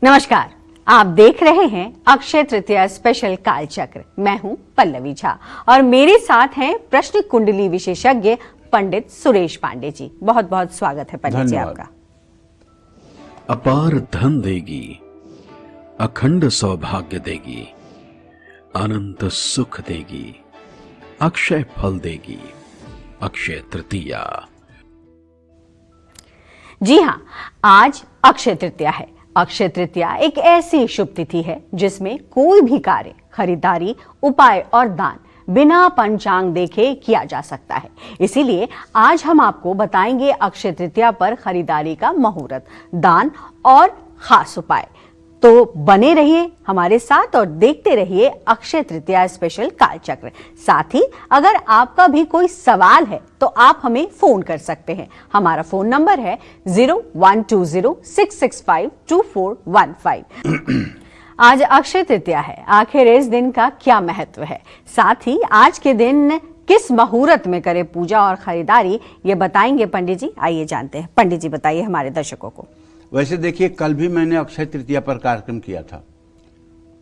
नमस्कार, आप देख रहे हैं अक्षय तृतीया स्पेशल कालचक्र। मैं हूं पल्लवी झा और मेरे साथ हैं प्रश्न कुंडली विशेषज्ञ पंडित सुरेश पांडे जी। बहुत बहुत स्वागत है पंडित जी आपका। अपार धन देगी, अखंड सौभाग्य देगी, अनंत सुख देगी, अक्षय फल देगी अक्षय तृतीया। जी हाँ, आज अक्षय तृतीया है। अक्षय तृतीया एक ऐसी शुभ तिथि है जिसमें कोई भी कार्य, खरीदारी, उपाय और दान बिना पंचांग देखे किया जा सकता है। इसीलिए आज हम आपको बताएंगे अक्षय तृतीया पर खरीदारी का मुहूर्त, दान और खास उपाय। तो बने रहिए हमारे साथ और देखते रहिए अक्षय तृतीया स्पेशल कालचक्र। साथ ही अगर आपका भी कोई सवाल है तो आप हमें फोन कर सकते हैं। हमारा फोन नंबर है 0120-665-2415। आज अक्षय तृतीया है, आखिर इस दिन का क्या महत्व है, साथ ही आज के दिन किस मुहूर्त में करें पूजा और खरीदारी, ये बताएंगे पंडित जी। आइए जानते हैं। पंडित जी बताइए हमारे दर्शकों को। वैसे देखिए, कल भी मैंने अक्षय तृतीया पर कार्यक्रम किया था।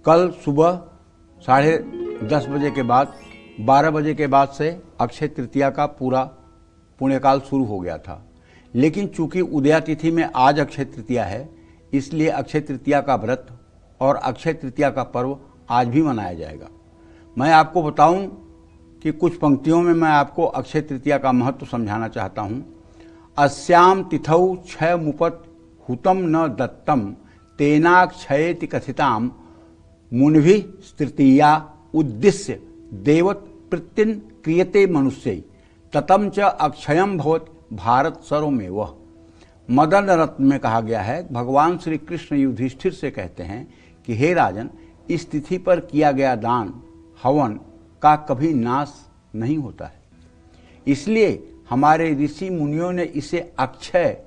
कल सुबह 10:30 बजे के बाद 12 बजे के बाद से अक्षय तृतीया का पूरा पुण्यकाल शुरू हो गया था। लेकिन चूंकि उदया तिथि में आज अक्षय तृतीया है, इसलिए अक्षय तृतीया का व्रत और अक्षय तृतीया का पर्व आज भी मनाया जाएगा। मैं आपको बताऊं कि कुछ पंक्तियों में मैं आपको अक्षय तृतीया का महत्व समझाना चाहता हूं। अस्याम तिथौ क्षय मुपत हुतम न दत्तम तेनाक्षयेति कथिताम मुनिभि तृतीया उद्दिश्य देवत प्रत्यन क्रियते मनुष्य ततम च अक्षयम भवत भारत सर्वमेव। मदन रत्न में कहा गया है, भगवान श्री कृष्ण युधिष्ठिर से कहते हैं कि हे राजन, इस तिथि पर किया गया दान हवन का कभी नाश नहीं होता है। इसलिए हमारे ऋषि मुनियों ने इसे अक्षय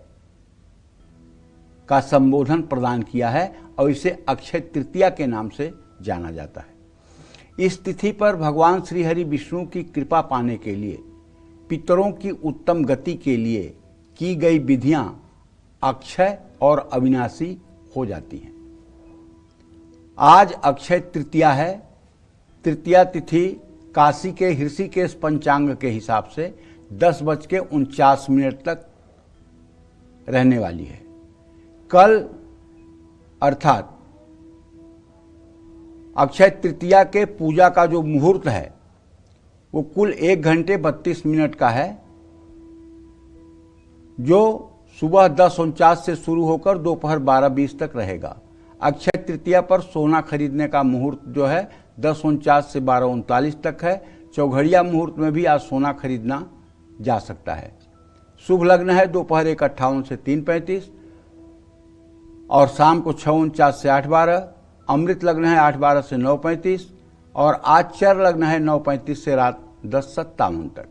का संबोधन प्रदान किया है और इसे अक्षय तृतीया के नाम से जाना जाता है। इस तिथि पर भगवान श्री हरि विष्णु की कृपा पाने के लिए, पितरों की उत्तम गति के लिए की गई विधियां अक्षय और अविनाशी हो जाती हैं। आज अक्षय तृतीया है। तृतीया तिथि काशी के ऋषिकेश पंचांग के हिसाब से 10:49 तक रहने वाली है। कल अर्थात अक्षय तृतीया के पूजा का जो मुहूर्त है वो कुल 1 घंटे 32 मिनट का है, जो सुबह 10:49 से शुरू होकर दोपहर 12:20 तक रहेगा। अक्षय तृतीया पर सोना खरीदने का मुहूर्त जो है 10:49 से 12:39 तक है। चौघड़िया मुहूर्त में भी आज सोना खरीदना जा सकता है। शुभ लग्न है दोपहर 1:58 से 3:35 और शाम को 6:49 से 8:12। अमृत लग्न है 8:12 से 9:35 और आचर लग्न है 9:35 से रात 10:57 तक।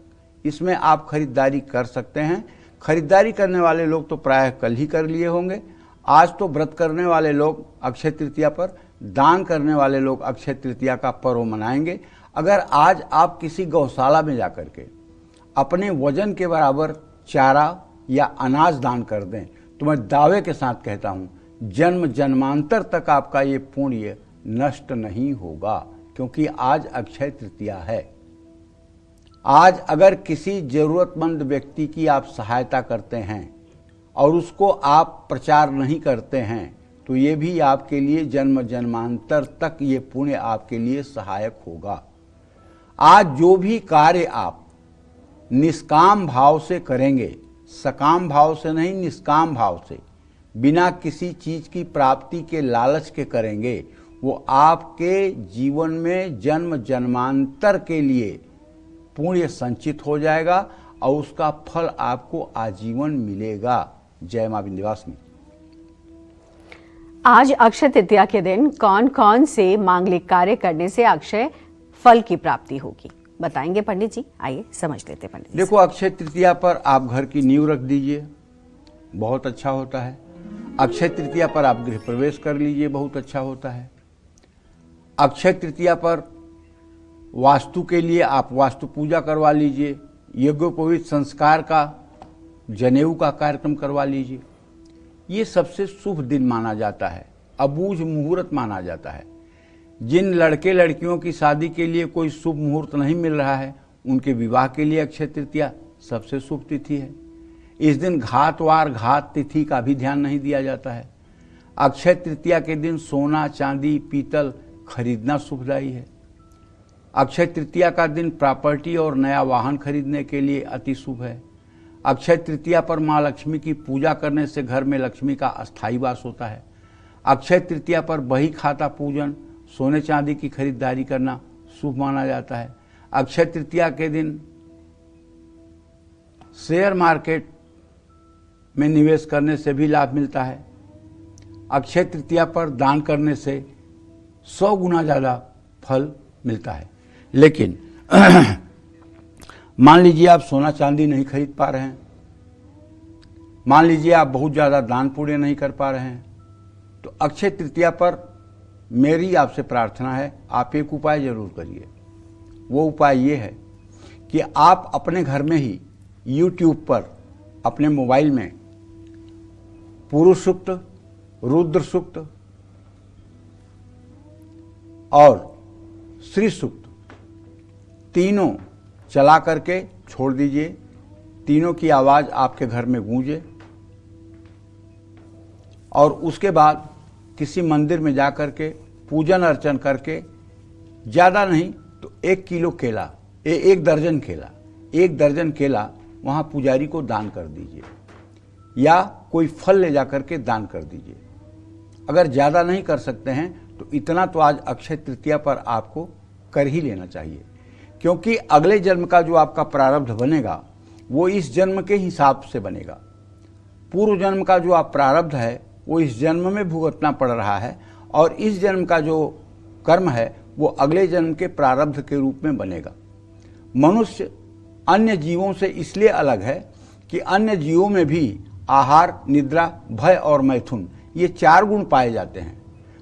इसमें आप खरीदारी कर सकते हैं। खरीदारी करने वाले लोग तो प्रायः कल ही कर लिए होंगे। आज तो व्रत करने वाले लोग अक्षय तृतीया पर, दान करने वाले लोग अक्षय तृतीया का पर्व मनाएंगे। अगर आज आप किसी गौशाला में जाकर के अपने वजन के बराबर चारा या अनाज दान कर दें तो मैं दावे के साथ कहता हूं, जन्म जन्मांतर तक आपका ये पुण्य नष्ट नहीं होगा, क्योंकि आज अक्षय तृतीया है। आज अगर किसी जरूरतमंद व्यक्ति की आप सहायता करते हैं और उसको आप प्रचार नहीं करते हैं तो ये भी आपके लिए जन्म जन्मांतर तक ये पुण्य आपके लिए सहायक होगा। आज जो भी कार्य आप निष्काम भाव से करेंगे, सकाम भाव से नहीं, निष्काम भाव से, बिना किसी चीज की प्राप्ति के लालच के करेंगे, वो आपके जीवन में जन्म जन्मांतर के लिए पुण्य संचित हो जाएगा और उसका फल आपको आजीवन मिलेगा। जय मां विंध्यवासिनी। आज अक्षय तृतीया के दिन कौन कौन से मांगलिक कार्य करने से अक्षय फल की प्राप्ति होगी, बताएंगे पंडित जी। आइए समझ लेते पंडित जी। देखो, अक्षय तृतीया पर आप घर की नींव रख दीजिए, बहुत अच्छा होता है। अक्षय तृतीया पर आप गृह प्रवेश कर लीजिए, बहुत अच्छा होता है। अक्षय तृतीया पर वास्तु के लिए आप वास्तु पूजा करवा लीजिए, यज्ञोपवीत संस्कार का, जनेऊ का कार्यक्रम करवा लीजिए। ये सबसे शुभ दिन माना जाता है। अबूझ मुहूर्त माना जाता है। जिन लड़के लड़कियों की शादी के लिए कोई शुभ मुहूर्त नहीं मिल रहा है, उनके विवाह के लिए अक्षय तृतीया सबसे शुभ तिथि है। इस दिन घातवार घात तिथि का भी ध्यान नहीं दिया जाता है। अक्षय तृतीया के दिन सोना, चांदी, पीतल खरीदना शुभदायी है। अक्षय तृतीया का दिन प्रॉपर्टी और नया वाहन खरीदने के लिए अति शुभ है। अक्षय तृतीया पर माँ लक्ष्मी की पूजा करने से घर में लक्ष्मी का अस्थायी वास होता है। अक्षय तृतीया पर बही खाता पूजन, सोने चांदी की खरीदारी करना शुभ माना जाता है। अक्षय तृतीया के दिन शेयर मार्केट में निवेश करने से भी लाभ मिलता है। अक्षय तृतीया पर दान करने से 100 गुना ज़्यादा फल मिलता है। लेकिन मान लीजिए आप सोना चांदी नहीं खरीद पा रहे हैं, मान लीजिए आप बहुत ज़्यादा दान पुण्य नहीं कर पा रहे हैं, तो अक्षय तृतीया पर मेरी आपसे प्रार्थना है, आप एक उपाय जरूर करिए। वो उपाय ये है कि आप अपने घर में ही YouTube पर अपने मोबाइल में पुरुष सूक्त, रुद्र सूक्त और श्री सूक्त तीनों चला करके छोड़ दीजिए। तीनों की आवाज़ आपके घर में गूंजे और उसके बाद किसी मंदिर में जा करके पूजन अर्चन करके, ज़्यादा नहीं तो 1 किलो केला, 1 दर्जन केला वहाँ पुजारी को दान कर दीजिए या कोई फल ले जा करके दान कर दीजिए। अगर ज़्यादा नहीं कर सकते हैं तो इतना तो आज अक्षय तृतीया पर आपको कर ही लेना चाहिए, क्योंकि अगले जन्म का जो आपका प्रारब्ध बनेगा वो इस जन्म के हिसाब से बनेगा। पूर्व जन्म का जो आप प्रारब्ध है वो इस जन्म में भुगतना पड़ रहा है और इस जन्म का जो कर्म है वो अगले जन्म के प्रारब्ध के रूप में बनेगा। मनुष्य अन्य जीवों से इसलिए अलग है कि अन्य जीवों में भी आहार, निद्रा, भय और मैथुन ये 4 गुण पाए जाते हैं।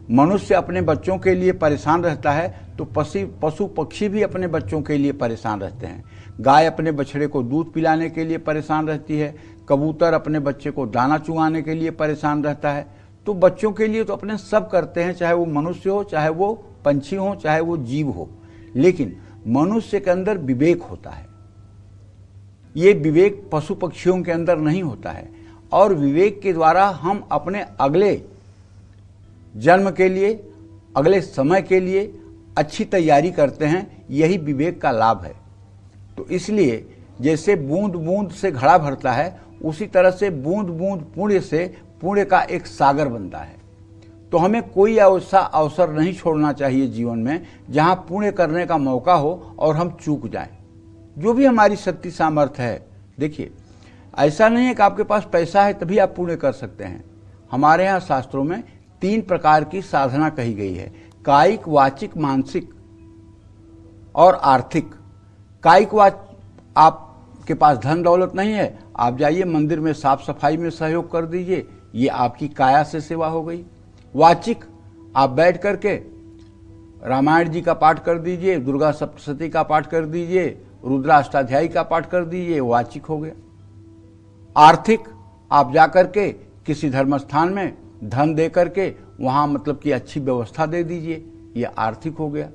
मनुष्य अपने बच्चों के लिए परेशान रहता है तो पशु पक्षी भी अपने बच्चों के लिए परेशान रहते हैं। गाय अपने बछड़े को दूध पिलाने के लिए परेशान रहती है, कबूतर अपने बच्चे को दाना चुगाने के लिए परेशान रहता है। तो बच्चों के लिए तो अपने सब करते हैं, चाहे वो मनुष्य हो, चाहे वो पंछी हो, चाहे वो जीव हो। लेकिन मनुष्य के अंदर विवेक होता है, ये विवेक पशु पक्षियों के अंदर नहीं होता है और विवेक के द्वारा हम अपने अगले जन्म के लिए, अगले समय के लिए अच्छी तैयारी करते हैं। यही विवेक का लाभ है। तो इसलिए जैसे बूंद बूंद से घड़ा भरता है, उसी तरह से बूंद बूंद पुण्य से पुण्य का एक सागर बनता है। तो हमें कोई ऐसा अवसर नहीं छोड़ना चाहिए जीवन में जहां पुण्य करने का मौका हो और हम चूक जाएं। जो भी हमारी शक्ति सामर्थ्य है, देखिए ऐसा नहीं है कि आपके पास पैसा है तभी आप पुण्य कर सकते हैं। हमारे यहाँ शास्त्रों में 3 प्रकार की साधना कही गई है, कायिक, वाचिक, मानसिक और आर्थिक। कायिक आपके पास धन दौलत नहीं है, आप जाइए मंदिर में साफ सफाई में सहयोग कर दीजिए, ये आपकी काया से सेवा हो गई। वाचिक, आप बैठ करके रामायण जी का पाठ कर दीजिए, दुर्गा सप्तशती का पाठ कर दीजिए, रुद्राष्टाध्यायी का पाठ कर दीजिए, वाचिक हो गया। आर्थिक, आप जा करके किसी धर्म स्थान में धन दे करके वहाँ मतलब कि अच्छी व्यवस्था दे दीजिए, ये आर्थिक हो गया।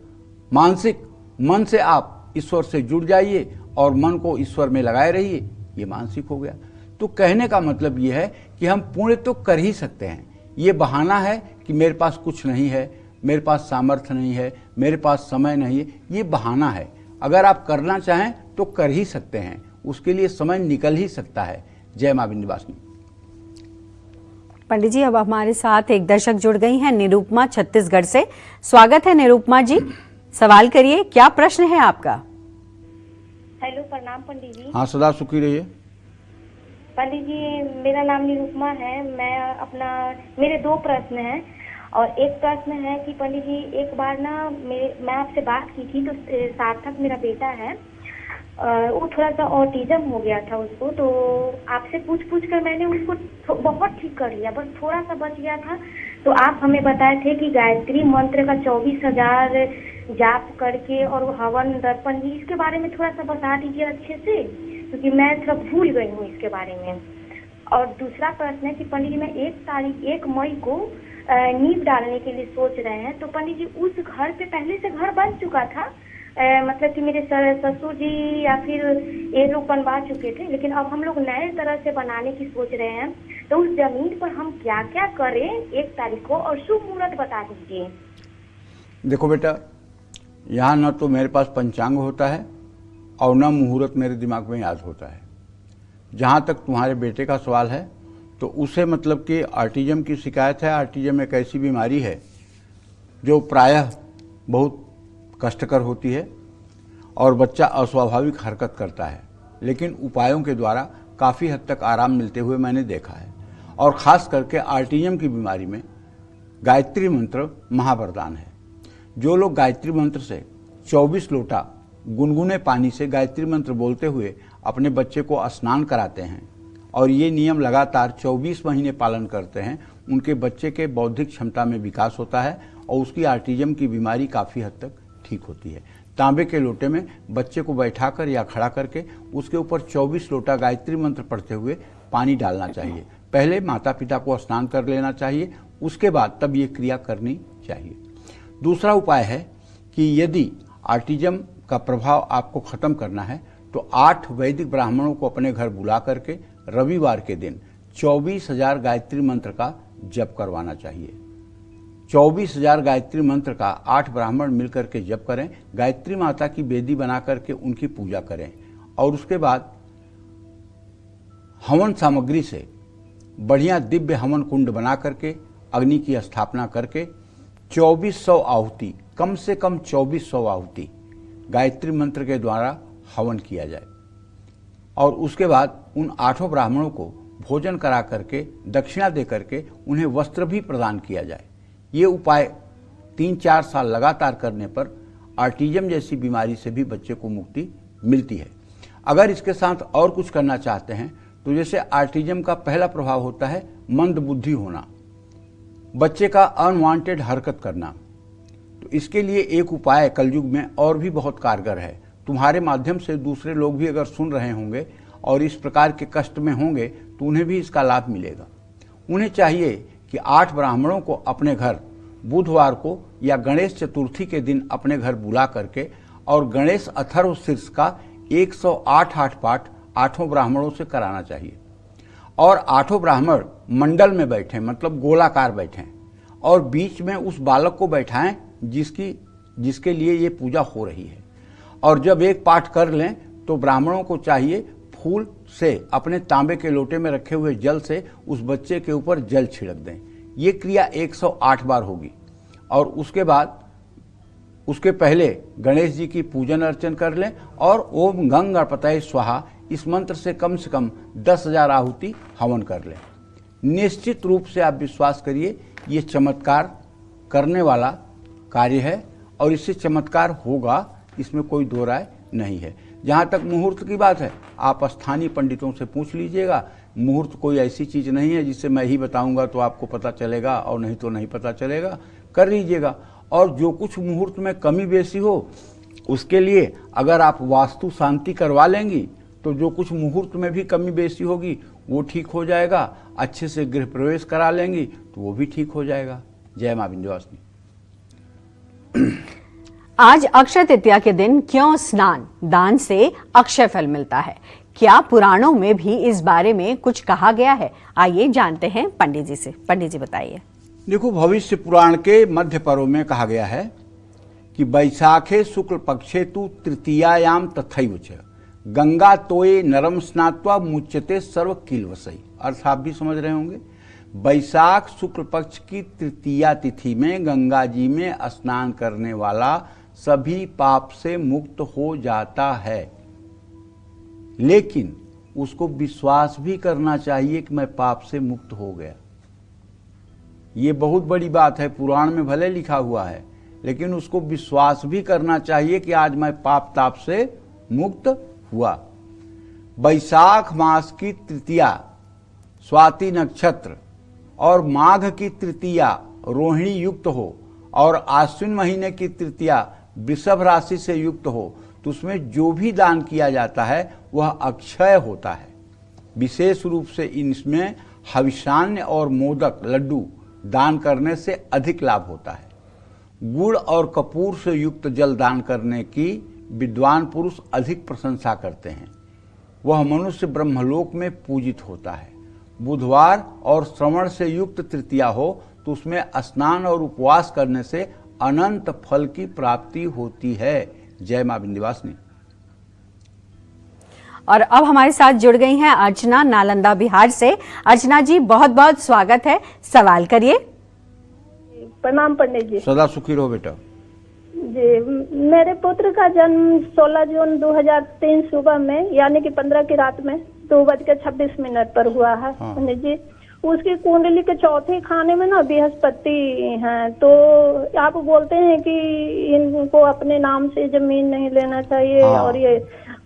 मानसिक, मन से आप ईश्वर से जुड़ जाइए और मन को ईश्वर में लगाए रहिए, ये मानसिक हो गया। तो कहने का मतलब ये है कि हम पुण्य तो कर ही सकते हैं। ये बहाना है कि मेरे पास कुछ नहीं है, मेरे पास सामर्थ्य नहीं है, मेरे पास समय नहीं है, ये बहाना है। अगर आप करना चाहें तो कर ही सकते हैं, उसके लिए समय निकल ही सकता है। जय मां विंध्यवासिनी। पंडित जी, अब हमारे साथ एक दर्शक जुड़ गई हैं, निरूपमा छत्तीसगढ़ से। स्वागत है निरूपमा जी, सवाल करिए, क्या प्रश्न है आपका? हेलो, प्रणाम पंडित जी। हाँ, सदा सुखी रहिए। पंडित जी, मेरा नाम निरूपमा है। मेरे 2 प्रश्न हैं और एक प्रश्न है कि पंडित जी, एक बार ना मैं आपसे बात की थी तो सार्थक मेरा बेटा है, वो थोड़ा सा ऑटिज्म हो गया था उसको, तो आपसे पूछ कर मैंने उसको बहुत ठीक कर लिया, बस थोड़ा सा बच गया था। तो आप हमें बताए थे कि गायत्री मंत्र का 24,000 जाप करके और वो हवन दर्पण जी, इसके बारे में थोड़ा सा बता दीजिए अच्छे से, क्योंकि मैं थोड़ा भूल गई हूँ इसके बारे में। और दूसरा प्रश्न है कि पंडित जी, मैं 1 मई को नींव डालने के लिए सोच रहे हैं। तो पंडित जी उस घर पे पहले से घर बन चुका था, मतलब कि मेरे ससुर जी या फिर ये लोग बनवा चुके थे, लेकिन अब हम लोग नए तरह से बनाने की सोच रहे हैं। तो उस जमीन पर हम क्या क्या करें 1 तारीख को, और शुभ मुहूर्त बता दीजिए। देखो बेटा, यहाँ न तो मेरे पास पंचांग होता है और न मुहूर्त मेरे दिमाग में याद होता है। जहाँ तक तुम्हारे बेटे का सवाल है तो उसे मतलब कि ऑटिज्म की शिकायत है। ऑटिज्म एक ऐसी बीमारी है जो प्रायः बहुत कष्टकर होती है और बच्चा अस्वाभाविक हरकत करता है, लेकिन उपायों के द्वारा काफ़ी हद तक आराम मिलते हुए मैंने देखा है। और ख़ास करके ऑटिज्म की बीमारी में गायत्री मंत्र महावरदान है। जो लोग गायत्री मंत्र से 24 लोटा गुनगुने पानी से गायत्री मंत्र बोलते हुए अपने बच्चे को स्नान कराते हैं और ये नियम लगातार 24 महीने पालन करते हैं, उनके बच्चे के बौद्धिक क्षमता में विकास होता है और उसकी ऑटिज्म की बीमारी काफ़ी हद तक ठीक होती है। तांबे के लोटे में बच्चे को बैठाकर या खड़ा करके उसके ऊपर 24 लोटा गायत्री मंत्र पढ़ते हुए पानी डालना चाहिए। पहले माता पिता को स्नान कर लेना चाहिए, उसके बाद तब ये क्रिया करनी चाहिए। दूसरा उपाय है कि यदि ऑटिज्म का प्रभाव आपको खत्म करना है तो 8 वैदिक ब्राह्मणों को अपने घर बुला करके रविवार के दिन 24,000 गायत्री मंत्र का जप करवाना चाहिए। 24,000 गायत्री मंत्र का 8 ब्राह्मण मिलकर के जप करें, गायत्री माता की वेदी बना करके उनकी पूजा करें और उसके बाद हवन सामग्री से बढ़िया दिव्य हवन कुंड बना करके अग्नि की स्थापना करके 2400 आहुति, कम से कम 2400 आहुति गायत्री मंत्र के द्वारा हवन किया जाए और उसके बाद उन 8 ब्राह्मणों को भोजन करा करके दक्षिणा दे करके उन्हें वस्त्र भी प्रदान किया जाए। ये उपाय 3-4 साल लगातार करने पर ऑटिज्म जैसी बीमारी से भी बच्चे को मुक्ति मिलती है। अगर इसके साथ और कुछ करना चाहते हैं तो जैसे ऑटिज्म का पहला प्रभाव होता है मंद बुद्धि होना, बच्चे का अनवांटेड हरकत करना। तो इसके लिए एक उपाय कलयुग में और भी बहुत कारगर है। तुम्हारे माध्यम से दूसरे लोग भी अगर सुन रहे होंगे और इस प्रकार के कष्ट में होंगे तो उन्हें भी इसका लाभ मिलेगा। उन्हें चाहिए कि 8 ब्राह्मणों को अपने घर बुधवार को या गणेश चतुर्थी के दिन अपने घर बुला करके और गणेश अथर्व शीर्ष का 108 पाठ 8 ब्राह्मणों से कराना चाहिए और 8 ब्राह्मण मंडल में बैठें, मतलब गोलाकार बैठें और बीच में उस बालक को बैठाएं जिसके लिए ये पूजा हो रही है। और जब एक पाठ कर लें तो ब्राह्मणों को चाहिए फूल से अपने तांबे के लोटे में रखे हुए जल से उस बच्चे के ऊपर जल छिड़क दें। ये क्रिया 108 बार होगी और उसके बाद उसके पहले गणेश जी की पूजन अर्चन कर लें और ओम गंग गणपतये स्वाहा इस मंत्र से कम 10,000 आहुति हवन कर लें। निश्चित रूप से आप विश्वास करिए, ये चमत्कार करने वाला कार्य है और इससे चमत्कार होगा, इसमें कोई दो राय नहीं है। जहाँ तक मुहूर्त की बात है, आप स्थानीय पंडितों से पूछ लीजिएगा। मुहूर्त कोई ऐसी चीज़ नहीं है जिससे मैं ही बताऊंगा तो आपको पता चलेगा और नहीं तो नहीं पता चलेगा। कर लीजिएगा और जो कुछ मुहूर्त में कमी बेसी हो उसके लिए अगर आप वास्तु शांति करवा लेंगी तो जो कुछ मुहूर्त में भी कमी बेसी होगी वो ठीक हो जाएगा। अच्छे से गृह प्रवेश करा लेंगी तो वो भी ठीक हो जाएगा। जय मां विंध्यवासिनी। आज अक्षय तृतीया के दिन क्यों स्नान दान से अक्षय फल मिलता है? क्या पुराणों में भी इस बारे में कुछ कहा गया है? आइए जानते हैं पंडित जी से। पंडित जी बताइए। देखो, भविष्य पुराण के मध्य पर्व में कहा गया है कि बैसाखे शुक्ल पक्षे तु तृतीयायाम तथैव च गंगा तोये नरम स्नात्वा मुच्यते सर्व किलवसई। अर्थ आप भी समझ रहे होंगे। बैसाख शुक्ल पक्ष की तृतीया तिथि में गंगा जी में स्नान करने वाला सभी पाप से मुक्त हो जाता है, लेकिन उसको विश्वास भी करना चाहिए कि मैं पाप से मुक्त हो गया। ये बहुत बड़ी बात है, पुराण में भले लिखा हुआ है, लेकिन उसको विश्वास भी करना चाहिए कि आज मैं पाप ताप से मुक्त हुआ। बैसाख मास की तृतीया स्वाति नक्षत्र और माघ की तृतीया रोहिणी युक्त हो और आश्विन महीने की तृतीया वृषभ राशि से युक्त हो तो उसमें जो भी दान किया जाता है वह अक्षय होता है। विशेष रूप से इसमें हविषान्य और मोदक लड्डू दान करने से अधिक लाभ होता है। गुड़ और कपूर से युक्त जल दान करने की विद्वान पुरुष अधिक प्रशंसा करते हैं। वह मनुष्य ब्रह्मलोक में पूजित होता है। बुधवार और श्रवण से युक्त तृतीया हो तो उसमें स्नान और उपवास करने से अनंत फल की प्राप्ति होती है। जय मां विंध्यवासिनी। और अब हमारे साथ जुड़ गई हैं अर्चना नालंदा बिहार से। अर्चना जी, बहुत बहुत स्वागत है, सवाल करिए। प्रणाम पंडित जी। सदा सुखी रहो बेटा। जी, मेरे पुत्र का जन्म 16 जून 2003 सुबह में यानी कि 15 की रात में 2:26 पर हुआ है। हाँ। पंडित जी, उसकी कुंडली के चौथे खाने में ना बृहस्पति हैं, तो आप बोलते हैं कि इनको अपने नाम से जमीन नहीं लेना चाहिए। हाँ।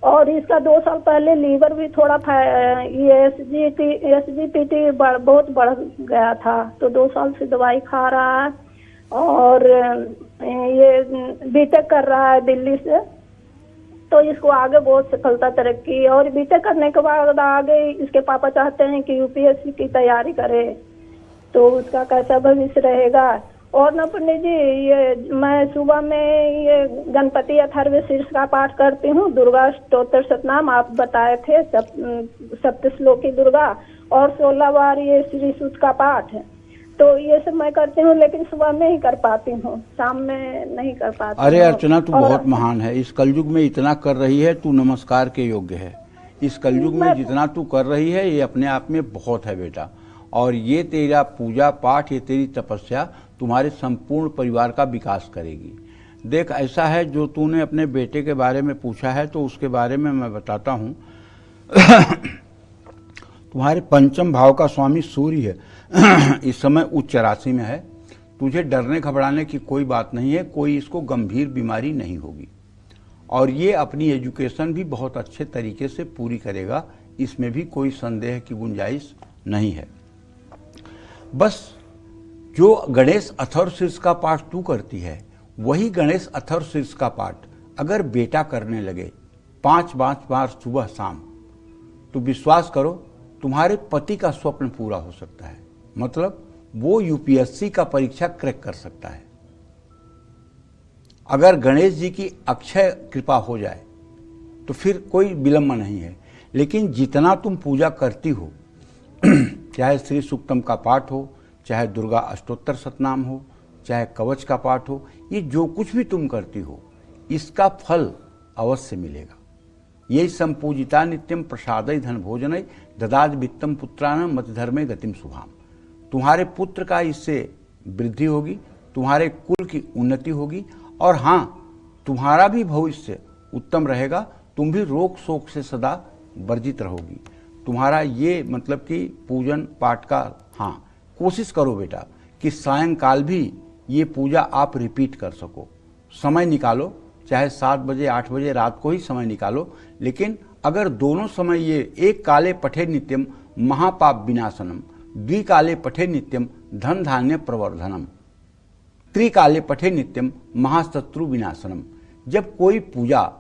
और इसका 2 साल पहले लीवर भी थोड़ा एसजीपीटी बहुत बढ़ गया था, तो 2 साल से दवाई खा रहा है और ये बीटेक कर रहा है दिल्ली से। तो इसको आगे बहुत सफलता तरक्की, और बीटेक करने के बाद आगे इसके पापा चाहते हैं कि यूपीएससी की तैयारी करे, तो उसका कैसा भविष्य रहेगा। और न पंडित जी, ये मैं सुबह में ये गणपति अथर्वशीर्ष का पाठ करती हूँ, दुर्गा स्तोत्र सतनाम आप बताए थे, सप्तश्लोकी दुर्गा, और 16 बार ये श्री सूक्त का पाठ है। तो ये सब मैं करती हूँ, लेकिन सुबह में ही कर पाती हूँ, शाम में नहीं कर पाती। अरे अर्चना, तू बहुत महान है। इस कलयुग में इतना कर रही है, तू नमस्कार के योग्य है। इस कलयुग में जितना तू कर रही है ये अपने आप में बहुत है बेटा। और ये तेरा पूजा पाठ, ये तेरी तपस्या तुम्हारे संपूर्ण परिवार का विकास करेगी। देख, ऐसा है, जो तूने अपने बेटे के बारे में पूछा है तो उसके बारे में मैं बताता हूँ। तुम्हारे पंचम भाव का स्वामी सूर्य है, इस समय उच्च राशि में है। तुझे डरने घबराने की कोई बात नहीं है, कोई इसको गंभीर बीमारी नहीं होगी। और ये अपनी एजुकेशन भी बहुत अच्छे तरीके से पूरी करेगा, इसमें भी कोई संदेह की गुंजाइश नहीं है। बस जो गणेश अथर्वशीर्ष का पाठ तू करती है, वही गणेश अथर्वशीर्ष का पाठ अगर बेटा करने लगे 5 बार सुबह शाम, तो विश्वास करो तुम्हारे पति का स्वप्न पूरा हो सकता है। मतलब वो यूपीएससी का परीक्षा क्रैक कर सकता है। अगर गणेश जी की अक्षय कृपा हो जाए तो फिर कोई विलंब नहीं है। लेकिन जितना तुम पूजा करती हो, चाहे श्री सूक्तम का पाठ हो, चाहे दुर्गा अष्टोत्तर सतनाम हो, चाहे कवच का पाठ हो, ये जो कुछ भी तुम करती हो, इसका फल अवश्य मिलेगा। यही संपूजिता नित्यम प्रसादय धन भोजनय ददाद वित्तम पुत्राणाम मत धर्मे गतिम शुभाम। तुम्हारे पुत्र का इससे वृद्धि होगी, तुम्हारे कुल की उन्नति होगी, और हाँ, तुम्हारा भी भविष्य उत्तम रहेगा। तुम भी रोग शोक से सदा वर्जित रहोगी। तुम्हारा ये मतलब कि पूजन पाठ का, हाँ, कोशिश करो बेटा कि सायंकाल भी ये पूजा आप रिपीट कर सको। समय निकालो, चाहे 7 बजे 8 बजे रात को ही समय निकालो। लेकिन अगर दोनों समय ये एक काले पठे नित्यम महापाप विनाशनम, द्विकाले पठे नित्यम धन धान्य प्रवर्धनम, त्रिकाले पठे नित्यम महाशत्रु विनाशनम। जब कोई पूजा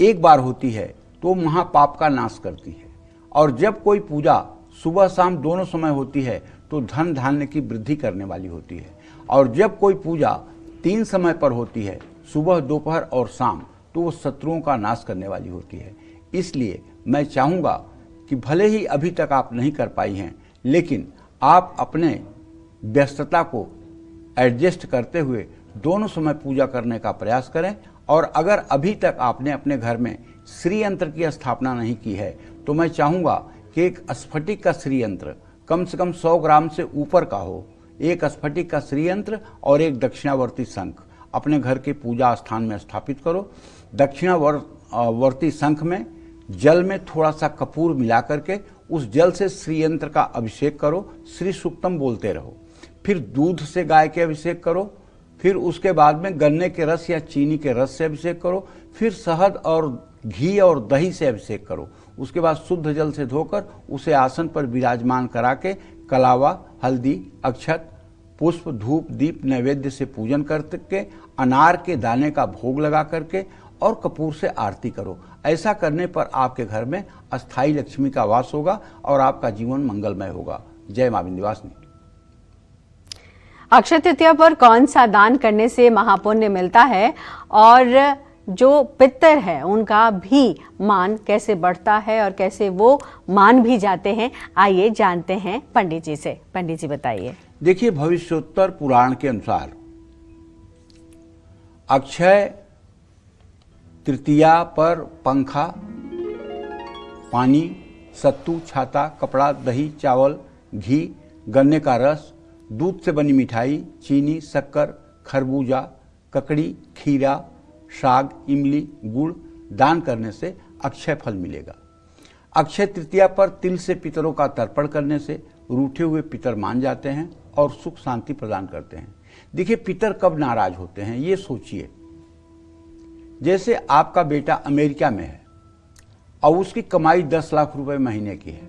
एक बार होती है तो महापाप का नाश करती है, और जब कोई पूजा सुबह शाम दोनों समय होती है तो धन धान्य की वृद्धि करने वाली होती है, और जब कोई पूजा 3 समय पर होती है, सुबह दोपहर और शाम, तो वो शत्रुओं का नाश करने वाली होती है। इसलिए मैं चाहूँगा कि भले ही अभी तक आप नहीं कर पाई हैं, लेकिन आप अपने व्यस्तता को एडजस्ट करते हुए दोनों समय पूजा करने का प्रयास करें। और अगर अभी तक आपने अपने घर में श्री यंत्र की स्थापना नहीं की है, तो मैं चाहूँगा कि एक स्फटिक का श्री यंत्र कम से कम 100 ग्राम से ऊपर का हो, एक स्फटिक का श्री यंत्र और एक दक्षिणावर्ती शंख अपने घर के पूजा स्थान में स्थापित करो। दक्षिणावर्ती शंख में जल में थोड़ा सा कपूर मिला करके उस जल से श्री यंत्र का अभिषेक करो, श्री सूक्तम बोलते रहो। फिर दूध से गाय के अभिषेक करो, फिर उसके बाद में गन्ने के रस या चीनी के रस से अभिषेक करो, फिर शहद और घी और दही से अभिषेक करो। उसके बाद शुद्ध जल से धोकर उसे आसन पर विराजमान करा के कलावा, हल्दी, अक्षत, पुष्प, धूप, दीप, नैवेद्य से पूजन करके अनार के दाने का भोग लगा करके और कपूर से आरती करो। ऐसा करने पर आपके घर में अस्थाई लक्ष्मी का वास होगा और आपका जीवन मंगलमय होगा। जय मां विंध्यवासिनी। अक्षय तृतीया पर कौन सा दान करने से महापुण्य मिलता है और जो पितर है उनका भी मान कैसे बढ़ता है और कैसे वो मान भी जाते हैं, आइए जानते हैं पंडित जी से। पंडित जी बताइए। देखिए, भविष्योत्तर पुराण के अनुसार अक्षय तृतीया पर पंखा, पानी, सत्तू, छाता, कपड़ा, दही, चावल, घी, गन्ने का रस, दूध से बनी मिठाई, चीनी, शक्कर, खरबूजा, ककड़ी, खीरा, साग, इमली, गुड़ दान करने से अक्षय फल मिलेगा। अक्षय तृतीया पर तिल से पितरों का तर्पण करने से रूठे हुए पितर मान जाते हैं और सुख शांति प्रदान करते हैं। देखिए, पितर कब नाराज होते हैं ये सोचिए। जैसे आपका बेटा अमेरिका में है और उसकी कमाई 10 लाख रुपए महीने की है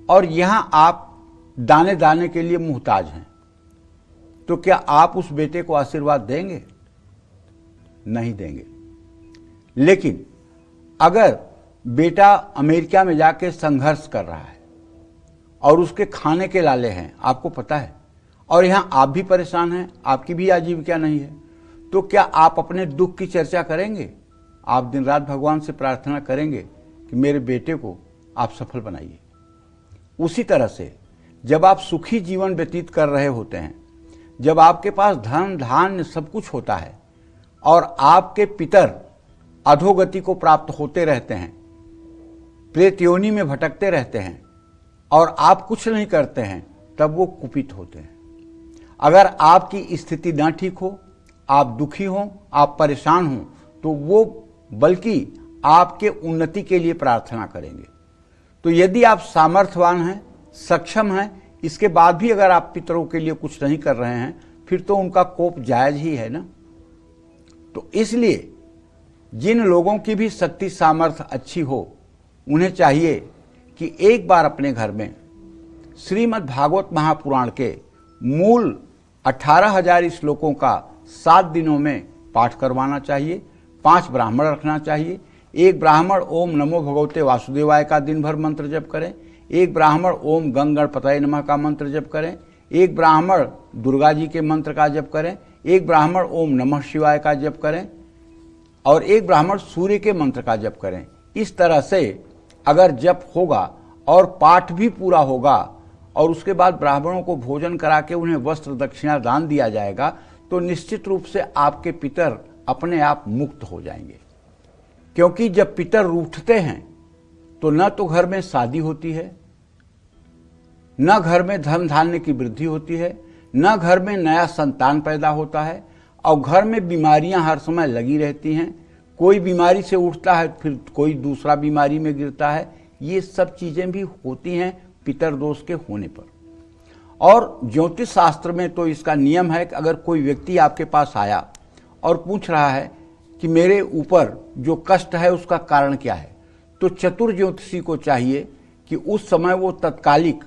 और यहां आप दाने दाने के लिए मुहताज हैं, तो क्या आप उस बेटे को आशीर्वाद देंगे? नहीं देंगे। लेकिन अगर बेटा अमेरिका में जाके संघर्ष कर रहा है और उसके खाने के लाले हैं, आपको पता है, और यहां आप भी परेशान हैं, आपकी भी आजीविका नहीं है, तो क्या आप अपने दुख की चर्चा करेंगे? आप दिन रात भगवान से प्रार्थना करेंगे कि मेरे बेटे को आप सफल बनाइए। उसी तरह से जब आप सुखी जीवन व्यतीत कर रहे होते हैं, जब आपके पास धन धान्य सब कुछ होता है और आपके पितर अधोगति को प्राप्त होते रहते हैं, प्रेत योनि में भटकते रहते हैं और आप कुछ नहीं करते हैं, तब वो कुपित होते हैं। अगर आपकी स्थिति ना ठीक हो, आप दुखी हो, आप परेशान हो, तो वो बल्कि आपके उन्नति के लिए प्रार्थना करेंगे। तो यदि आप सामर्थ्यवान हैं, सक्षम हैं, इसके बाद भी अगर आप पितरों के लिए कुछ नहीं कर रहे हैं, फिर तो उनका कोप जायज ही है ना। तो इसलिए जिन लोगों की भी शक्ति सामर्थ्य अच्छी हो, उन्हें चाहिए कि एक बार अपने घर में श्रीमद् भागवत महापुराण के मूल 18,000 श्लोकों का 7 दिनों में पाठ करवाना चाहिए। 5 ब्राह्मण रखना चाहिए। एक ब्राह्मण ओम नमो भगवते वासुदेवाय का दिन भर मंत्र जप करें। एक ब्राह्मण ओम गंग गणपतये नमः का मंत्र जप करें। एक ब्राह्मण दुर्गा जी के मंत्र का जप करें। एक ब्राह्मण ओम नमः शिवाय का जप करें और एक ब्राह्मण सूर्य के मंत्र का जप करें। इस तरह से अगर जप होगा और पाठ भी पूरा होगा और उसके बाद ब्राह्मणों को भोजन करा के उन्हें वस्त्र दक्षिणा दान दिया जाएगा, तो निश्चित रूप से आपके पितर अपने आप मुक्त हो जाएंगे। क्योंकि जब पितर रूठते हैं तो न तो घर में शादी होती है, न घर में धन धान्य की वृद्धि होती है, न घर में नया संतान पैदा होता है और घर में बीमारियां हर समय लगी रहती हैं। कोई बीमारी से उठता है, फिर कोई दूसरा बीमारी में गिरता है। ये सब चीजें भी होती हैं पितर दोष के होने पर। और ज्योतिष शास्त्र में तो इसका नियम है कि अगर कोई व्यक्ति आपके पास आया और पूछ रहा है कि मेरे ऊपर जो कष्ट है उसका कारण क्या है, तो चतुर ज्योतिषी को चाहिए कि उस समय वो तत्कालिक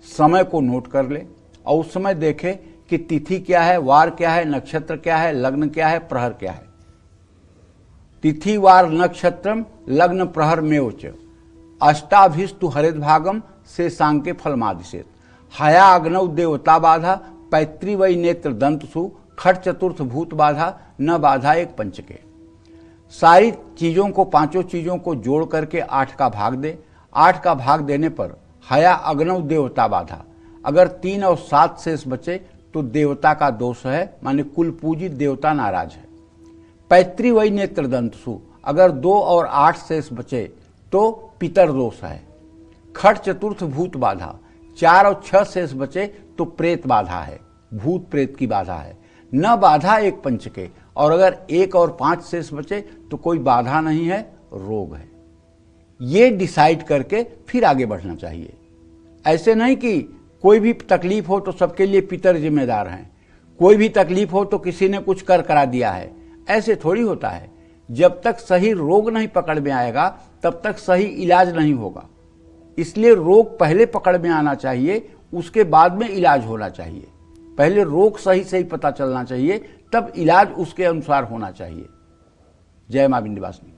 समय को नोट कर ले और उस समय देखे कि तिथि क्या है, वार क्या है, नक्षत्र क्या है, लग्न क्या है, प्रहर क्या है। तिथि वार नक्षत्रम लग्न प्रहर मेवच अष्टाभिस्तु हरित भागम से सांके फलमादिशेत हया अग्नौ देवता बाधा पैतृ वै नेत्र दंतसु खट चतुर्थ भूत बाधा न बाधा एक पंचके। सारी चीजों को, 5 चीजों को जोड़ करके 8 का भाग दे। 8 का भाग देने पर हया अग्नौ देवता बाधा, अगर 3 और 7 शेष बचे तो देवता का दोष है, माने कुल पूजित देवता नाराज है। पैतृ वै नेत्र दंतसु, अगर 2 और 8 शेष बचे तो पितर दोष है। खट चतुर्थ भूत बाधा, 4 और 6 शेष बचे तो प्रेत बाधा है, भूत प्रेत की बाधा है। न बाधा एक पंचके, और अगर 1 और 5 शेष बचे तो कोई बाधा नहीं है, रोग है। ये डिसाइड करके फिर आगे बढ़ना चाहिए। ऐसे नहीं कि कोई भी तकलीफ हो तो सबके लिए पितर जिम्मेदार हैं, कोई भी तकलीफ हो तो किसी ने कुछ कर करा दिया है, ऐसे थोड़ी होता है। जब तक सही रोग नहीं पकड़ में आएगा तब तक सही इलाज नहीं होगा। इसलिए रोग पहले पकड़ में आना चाहिए, उसके बाद में इलाज होना चाहिए। पहले रोग सही सही पता चलना चाहिए, तब इलाज उसके अनुसार होना चाहिए। जय मां विंध्यवासिनी।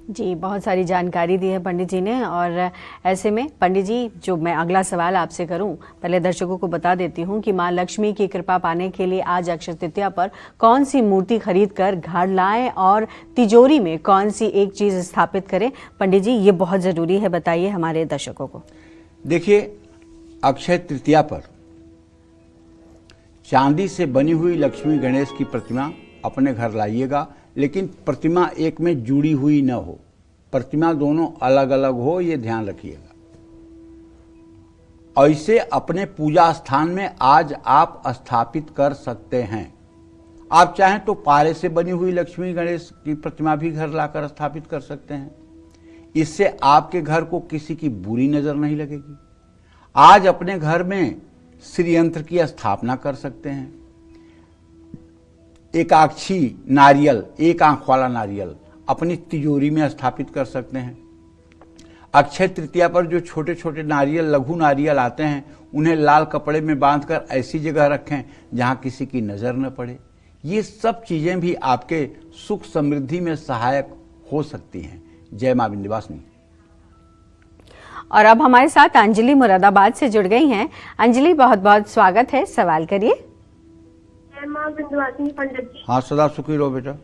जी, बहुत सारी जानकारी दी है पंडित जी ने। और ऐसे में पंडित जी, जो मैं अगला सवाल आपसे करूं, पहले दर्शकों को बता देती हूं कि मां लक्ष्मी की कृपा पाने के लिए आज अक्षय तृतीया पर कौन सी मूर्ति खरीद कर घर लाएं और तिजोरी में कौन सी एक चीज स्थापित करें। पंडित जी, ये बहुत जरूरी है, बताइए हमारे दर्शकों को। देखिए, अक्षय तृतीया पर चांदी से बनी हुई लक्ष्मी गणेश की प्रतिमा अपने घर लाइएगा, लेकिन प्रतिमा एक में जुड़ी हुई न हो, प्रतिमा दोनों अलग अलग हो, ये ध्यान रखिएगा। ऐसे अपने पूजा स्थान में आज आप स्थापित कर सकते हैं। आप चाहें तो पारे से बनी हुई लक्ष्मी गणेश की प्रतिमा भी घर लाकर स्थापित कर सकते हैं। इससे आपके घर को किसी की बुरी नजर नहीं लगेगी। आज अपने घर में श्रीयंत्र की स्थापना कर सकते हैं। एकाक्षी नारियल, एक आंख वाला नारियल अपनी तिजोरी में स्थापित कर सकते हैं। अक्षय तृतीया पर जो छोटे छोटे नारियल, लघु नारियल आते हैं, उन्हें लाल कपड़े में बांधकर ऐसी जगह रखें जहां किसी की नजर न पड़े। ये सब चीजें भी आपके सुख समृद्धि में सहायक हो सकती हैं। जय मां विंध्यवासिनी। और अब हमारे साथ अंजलि मुरादाबाद से जुड़ गई हैं। अंजलि, बहुत बहुत स्वागत है, सवाल करिए। जय मां विंध्यवासिनी पंडित जी। हाँ, सदा सुखी रहो बेटा।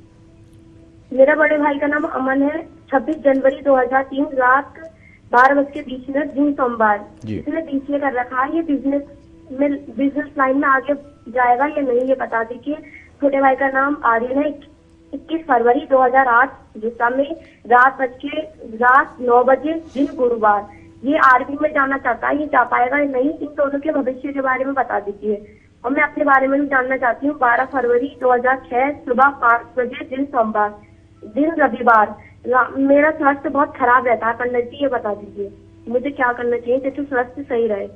मेरा बड़े भाई का नाम अमन है। 26 जनवरी 2003 रात 12:20 दिन सोमवार। इसने बीसीए कर रखा है। ये बिजनेस लाइन में आगे जाएगा या नहीं, ये बता दीजिए। छोटे भाई का नाम आर्यन है। 21 फरवरी 2008 दिशा में रात 9 बजे दिन गुरुवार। ये आर्मी में जाना चाहता है, ये जा पाएगा या नहीं, इन दोनों के भविष्य के बारे में बता दीजिए। और मैं अपने बारे में भी जानना चाहती हूँ। 12 फरवरी 2006 सुबह 5 बजे दिन सोमवार, दिन रविवार। मेरा स्वास्थ्य बहुत खराब रहता है पंडित जी, ये बता दीजिए मुझे क्या करना चाहिए ताकि स्वास्थ्य सही रहे।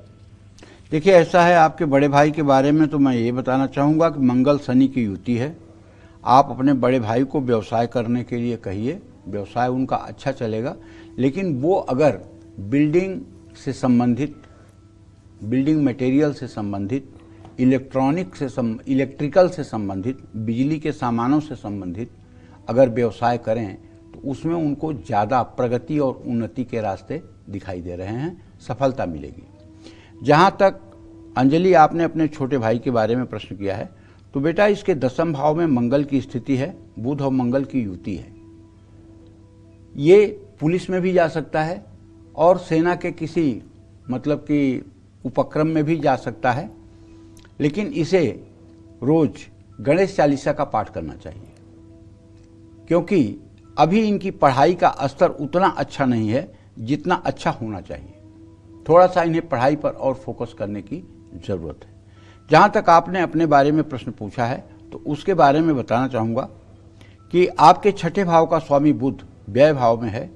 देखिए, ऐसा है, आपके बड़े भाई के बारे में तो मैं ये बताना चाहूँगा कि मंगल शनि की युति है। आप अपने बड़े भाई को व्यवसाय करने के लिए कहिए, व्यवसाय उनका अच्छा चलेगा। लेकिन वो अगर बिल्डिंग से संबंधित, बिल्डिंग मटेरियल से संबंधित, इलेक्ट्रिकल से संबंधित, बिजली के सामानों से संबंधित अगर व्यवसाय करें तो उसमें उनको ज़्यादा प्रगति और उन्नति के रास्ते दिखाई दे रहे हैं, सफलता मिलेगी। जहाँ तक अंजलि आपने अपने छोटे भाई के बारे में प्रश्न किया है, तो बेटा इसके 10वें भाव में मंगल की स्थिति है, बुध और मंगल की युति है। ये पुलिस में भी जा सकता है और सेना के किसी मतलब कि उपक्रम में भी जा सकता है। लेकिन इसे रोज गणेश चालीसा का पाठ करना चाहिए, क्योंकि अभी इनकी पढ़ाई का स्तर उतना अच्छा नहीं है जितना अच्छा होना चाहिए। थोड़ा सा इन्हें पढ़ाई पर और फोकस करने की जरूरत है। जहाँ तक आपने अपने बारे में प्रश्न पूछा है, तो उसके बारे में बताना चाहूँगा कि आपके 6ठे भाव का स्वामी बुध व्यय भाव में है।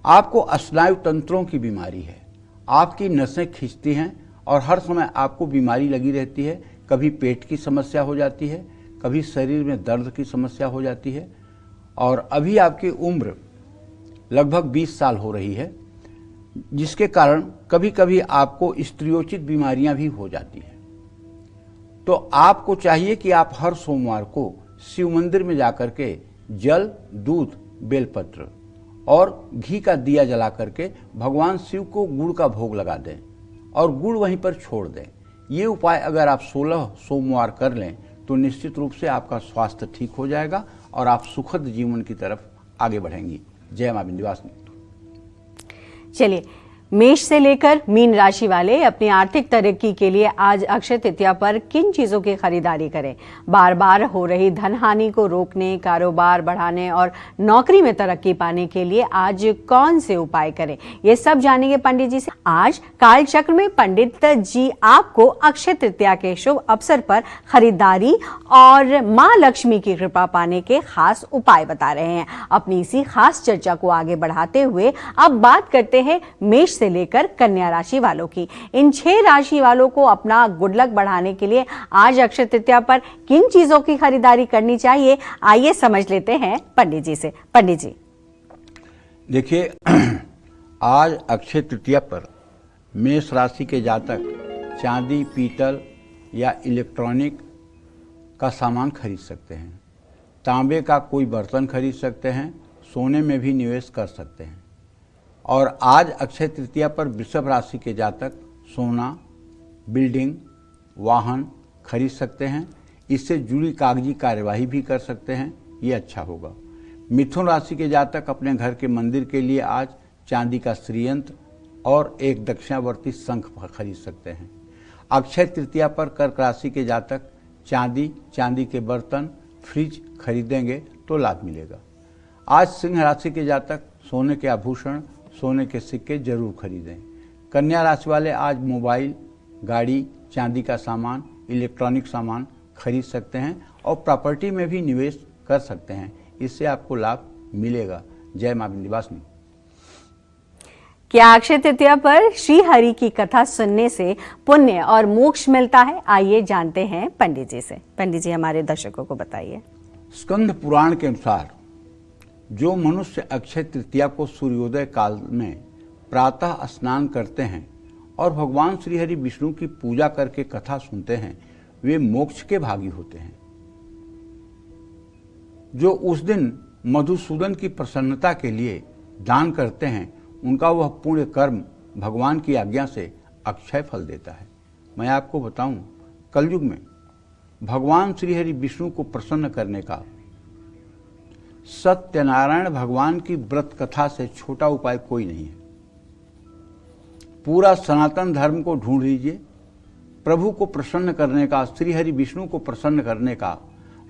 आपको स्नायु तंत्रों की बीमारी है, आपकी नसें खींचती हैं और हर समय आपको बीमारी लगी रहती है। कभी पेट की समस्या हो जाती है, कभी शरीर में दर्द की समस्या हो जाती है। और अभी आपकी उम्र लगभग 20 साल हो रही है, जिसके कारण कभी कभी आपको स्त्रियोचित बीमारियां भी हो जाती हैं। तो आपको चाहिए कि आप हर सोमवार को शिव मंदिर में जाकर के जल, दूध, बेलपत्र और घी का दिया जला करके भगवान शिव को गुड़ का भोग लगा दें और गुड़ वहीं पर छोड़ दें। ये उपाय अगर आप 16 सोमवार कर लें तो निश्चित रूप से आपका स्वास्थ्य ठीक हो जाएगा और आप सुखद जीवन की तरफ आगे बढ़ेंगी। जय मां विंध्यवासिनी। चलिए, मेष से लेकर मीन राशि वाले अपनी आर्थिक तरक्की के लिए आज अक्षय तृतीया पर किन चीजों की खरीदारी करें? बार बार हो रही धन हानि को रोकने, कारोबार बढ़ाने और नौकरी में तरक्की पाने के लिए आज कौन से उपाय करें? ये सब जानेंगे पंडित जी से। आज काल चक्र में पंडित जी आपको अक्षय तृतीया के शुभ अवसर पर खरीदारी और मां लक्ष्मी की कृपा पाने के खास उपाय बता रहे हैं। अपनी इसी खास चर्चा को आगे बढ़ाते हुए अब बात करते हैं मेष से लेकर कन्या राशि वालों की। इन 6 राशि वालों को अपना गुड लक बढ़ाने के लिए आज अक्षय तृतीया पर किन चीजों की खरीदारी करनी चाहिए, आइए समझ लेते हैं पंडित जी से। पंडित जी, देखिए, आज अक्षय तृतीया पर मेष राशि के जातक चांदी, पीतल या इलेक्ट्रॉनिक का सामान खरीद सकते हैं। तांबे का कोई बर्तन खरीद सकते हैं, सोने में भी निवेश कर सकते हैं। और आज अक्षय तृतीया पर वृषभ राशि के जातक सोना, बिल्डिंग, वाहन खरीद सकते हैं। इससे जुड़ी कागजी कार्यवाही भी कर सकते हैं, ये अच्छा होगा। मिथुन राशि के जातक अपने घर के मंदिर के लिए आज चांदी का श्रीयंत्र और एक दक्षिणावर्ती शंख खरीद सकते हैं। अक्षय तृतीया पर कर्क राशि के जातक चांदी के बर्तन, फ्रिज खरीदेंगे तो लाभ मिलेगा। आज सिंह राशि के जातक सोने के आभूषण, सोने के सिक्के जरूर खरीदें। कन्या राशि वाले आज मोबाइल, गाड़ी, चांदी का सामान, इलेक्ट्रॉनिक सामान खरीद सकते हैं और प्रॉपर्टी में भी निवेश कर सकते हैं। इससे आपको लाभ मिलेगा। जय मां विंध्यवासिनी। क्या अक्षय तृतीया पर श्री हरि की कथा सुनने से पुण्य और मोक्ष मिलता है? आइए जानते हैं पंडित जी से। पंडित जी हमारे दर्शकों को बताइए। स्कंद पुराण के अनुसार जो मनुष्य अक्षय तृतीया को सूर्योदय काल में प्रातः स्नान करते हैं और भगवान श्री हरि विष्णु की पूजा करके कथा सुनते हैं, वे मोक्ष के भागी होते हैं। जो उस दिन मधुसूदन की प्रसन्नता के लिए दान करते हैं, उनका वह पुण्य कर्म भगवान की आज्ञा से अक्षय फल देता है। मैं आपको बताऊं, कलयुग में भगवान श्री हरि विष्णु को प्रसन्न करने का सत्यनारायण भगवान की व्रत कथा से छोटा उपाय कोई नहीं है। पूरा सनातन धर्म को ढूंढ लीजिए। प्रभु को प्रसन्न करने का, श्री हरि विष्णु को प्रसन्न करने का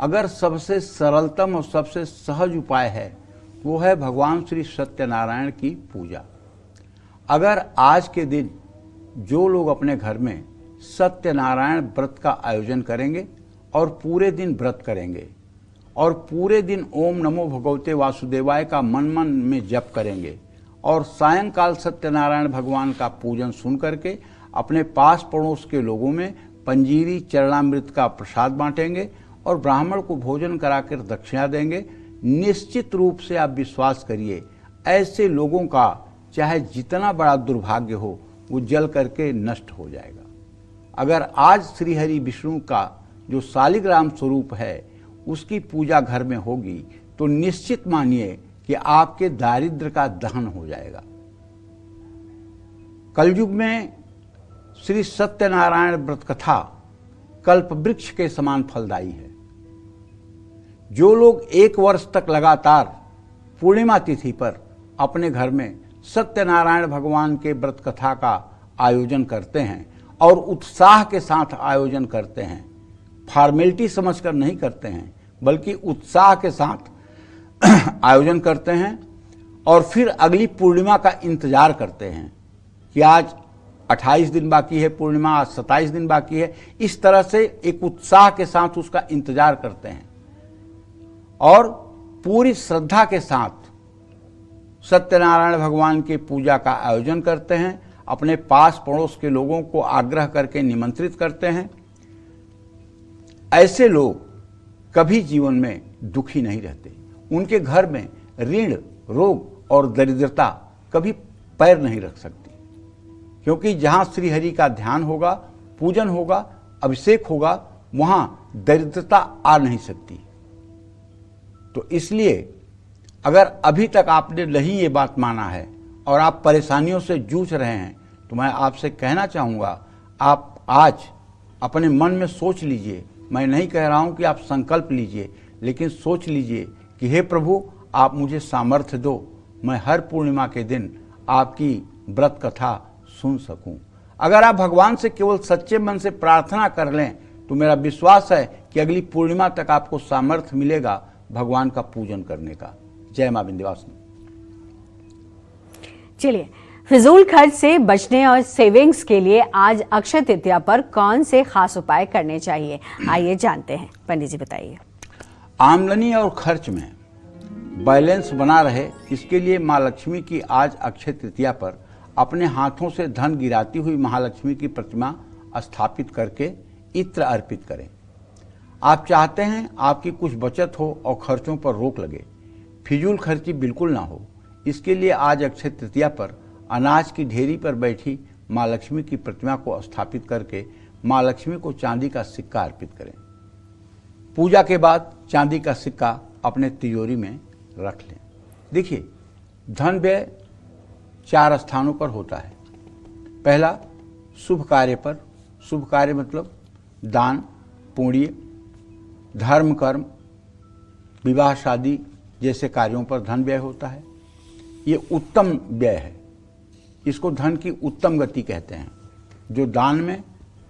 अगर सबसे सरलतम और सबसे सहज उपाय है, वो है भगवान श्री सत्यनारायण की पूजा। अगर आज के दिन जो लोग अपने घर में सत्यनारायण व्रत का आयोजन करेंगे और पूरे दिन व्रत करेंगे और पूरे दिन ओम नमो भगवते वासुदेवाय का मन में जप करेंगे और सायंकाल सत्यनारायण भगवान का पूजन सुन करके अपने पास पड़ोस के लोगों में पंजीरी चरणामृत का प्रसाद बांटेंगे और ब्राह्मण को भोजन कराकर दक्षिणा देंगे, निश्चित रूप से आप विश्वास करिए, ऐसे लोगों का चाहे जितना बड़ा दुर्भाग्य हो वो जल करके नष्ट हो जाएगा। अगर आज श्री हरि विष्णु का जो शालिग्राम स्वरूप है उसकी पूजा घर में होगी तो निश्चित मानिए कि आपके दारिद्र्य का दहन हो जाएगा। कलयुग में श्री सत्यनारायण व्रत कथा कल्प वृक्ष के समान फलदायी है। जो लोग 1 वर्ष तक लगातार पूर्णिमा तिथि पर अपने घर में सत्यनारायण भगवान के व्रत कथा का आयोजन करते हैं और उत्साह के साथ आयोजन करते हैं, फॉर्मेलिटी समझकर नहीं करते हैं बल्कि उत्साह के साथ आयोजन करते हैं और फिर अगली पूर्णिमा का इंतजार करते हैं कि आज 28 दिन बाकी है पूर्णिमा, आज 27 दिन बाकी है, इस तरह से एक उत्साह के साथ उसका इंतजार करते हैं और पूरी श्रद्धा के साथ सत्यनारायण भगवान की पूजा का आयोजन करते हैं। अपने पास पड़ोस के लोगों को आग्रह करके निमंत्रित करते हैं। ऐसे लोग कभी जीवन में दुखी नहीं रहते। उनके घर में ऋण, रोग और दरिद्रता कभी पैर नहीं रख सकती, क्योंकि जहां श्री हरि का ध्यान होगा, पूजन होगा, अभिषेक होगा, वहां दरिद्रता आ नहीं सकती। तो इसलिए अगर अभी तक आपने नहीं ये बात माना है और आप परेशानियों से जूझ रहे हैं, तो मैं आपसे कहना चाहूँगा, आप आज अपने मन में सोच लीजिए। मैं नहीं कह रहा हूँ कि आप संकल्प लीजिए, लेकिन सोच लीजिए कि हे प्रभु, आप मुझे सामर्थ्य दो, मैं हर पूर्णिमा के दिन आपकी व्रत कथा सुन सकूं। अगर आप भगवान से केवल सच्चे मन से प्रार्थना कर लें तो मेरा विश्वास है कि अगली पूर्णिमा तक आपको सामर्थ्य मिलेगा भगवान का पूजन करने का। जय मां विंध्यवासिनी। चलिए, फिजूल खर्च से बचने और सेविंग्स के लिए आज अक्षय तृतीया पर कौन से खास उपाय करने चाहिए, आइए जानते हैं। पंडित जी बताइए। आमदनी और खर्च में बैलेंस बना रहे, इसके लिए मां लक्ष्मी की आज अक्षय तृतीया पर अपने हाथों से धन गिराती हुई महालक्ष्मी की प्रतिमा स्थापित करके इत्र अर्पित करें। आप चाहते हैं आपकी कुछ बचत हो और खर्चों पर रोक लगे, फिजूल खर्ची बिल्कुल ना हो, इसके लिए आज अक्षय तृतीया पर अनाज की ढेरी पर बैठी मां लक्ष्मी की प्रतिमा को स्थापित करके मां लक्ष्मी को चांदी का सिक्का अर्पित करें। पूजा के बाद चांदी का सिक्का अपने तिजोरी में रख लें। देखिए, धन व्यय 4 स्थानों पर होता है। पहला, शुभ कार्य पर। शुभ कार्य मतलब दान, पुण्य, धर्म, कर्म, विवाह, शादी जैसे कार्यों पर धन व्यय होता है। ये उत्तम व्यय है, इसको धन की उत्तम गति कहते हैं। जो दान में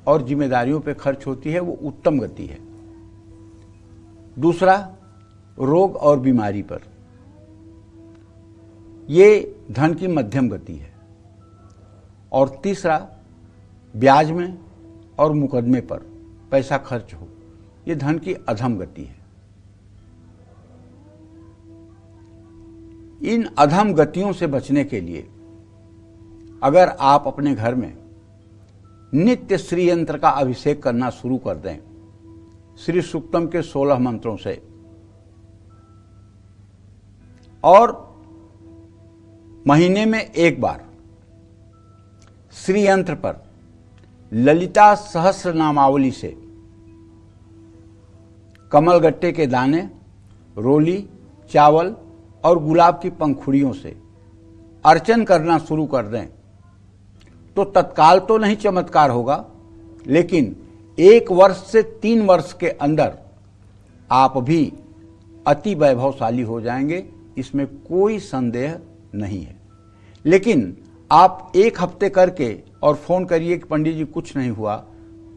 और जिम्मेदारियों पे खर्च होती है वो उत्तम गति है। दूसरा, रोग और बीमारी पर, ये धन की मध्यम गति है। और तीसरा, ब्याज में और मुकदमे पर पैसा खर्च हो, ये धन की अधम गति है। इन अधम गतियों से बचने के लिए अगर आप अपने घर में नित्य श्री यंत्र का अभिषेक करना शुरू कर दें, श्री सूक्तम के 16 मंत्रों से, और महीने में एक बार श्री यंत्र पर ललिता सहस्र नामावली से कमलगट्टे के दाने, रोली, चावल और गुलाब की पंखुड़ियों से अर्चन करना शुरू कर दें तो तत्काल तो नहीं चमत्कार होगा, लेकिन 1 वर्ष से 3 वर्ष के अंदर आप भी अति वैभवशाली हो जाएंगे, इसमें कोई संदेह नहीं है। लेकिन आप 1 हफ्ते करके और फोन करिए कि पंडित जी कुछ नहीं हुआ,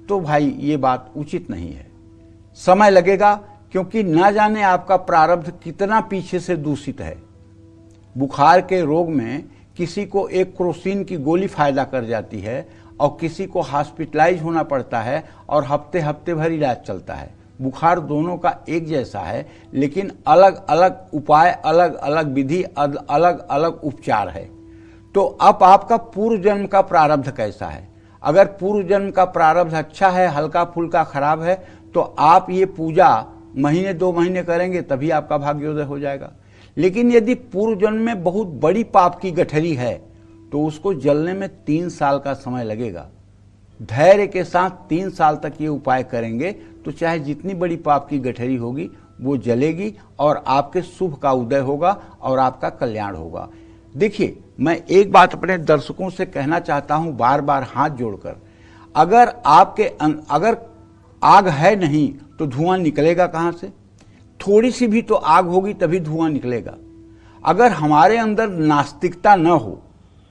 तो भाई ये बात उचित नहीं है। समय लगेगा, क्योंकि ना जाने आपका प्रारब्ध कितना पीछे से दूषित है। बुखार के रोग में किसी को एक क्रोसिन की गोली फायदा कर जाती है और किसी को हॉस्पिटलाइज होना पड़ता है और हफ्ते हफ्ते भर इलाज चलता है। बुखार दोनों का एक जैसा है, लेकिन अलग अलग उपाय, अलग अलग विधि, अलग अलग उपचार है। तो अब आपका पूर्व जन्म का प्रारब्ध कैसा है? अगर पूर्व जन्म का प्रारब्ध अच्छा है, हल्का फुल्का खराब है, तो आप ये पूजा महीने 2 महीने करेंगे तभी आपका भाग्योदय हो जाएगा। लेकिन यदि पूर्व जन्म में बहुत बड़ी पाप की गठरी है तो उसको जलने में 3 साल का समय लगेगा। धैर्य के साथ 3 साल तक ये उपाय करेंगे तो चाहे जितनी बड़ी पाप की गठरी होगी वो जलेगी और आपके शुभ का उदय होगा और आपका कल्याण होगा। देखिए, मैं एक बात अपने दर्शकों से कहना चाहता हूं बार बार हाथ जोड़कर, अगर अगर आग है नहीं तो धुआं निकलेगा कहां से? थोड़ी सी भी तो आग होगी तभी धुआं निकलेगा। अगर हमारे अंदर नास्तिकता न हो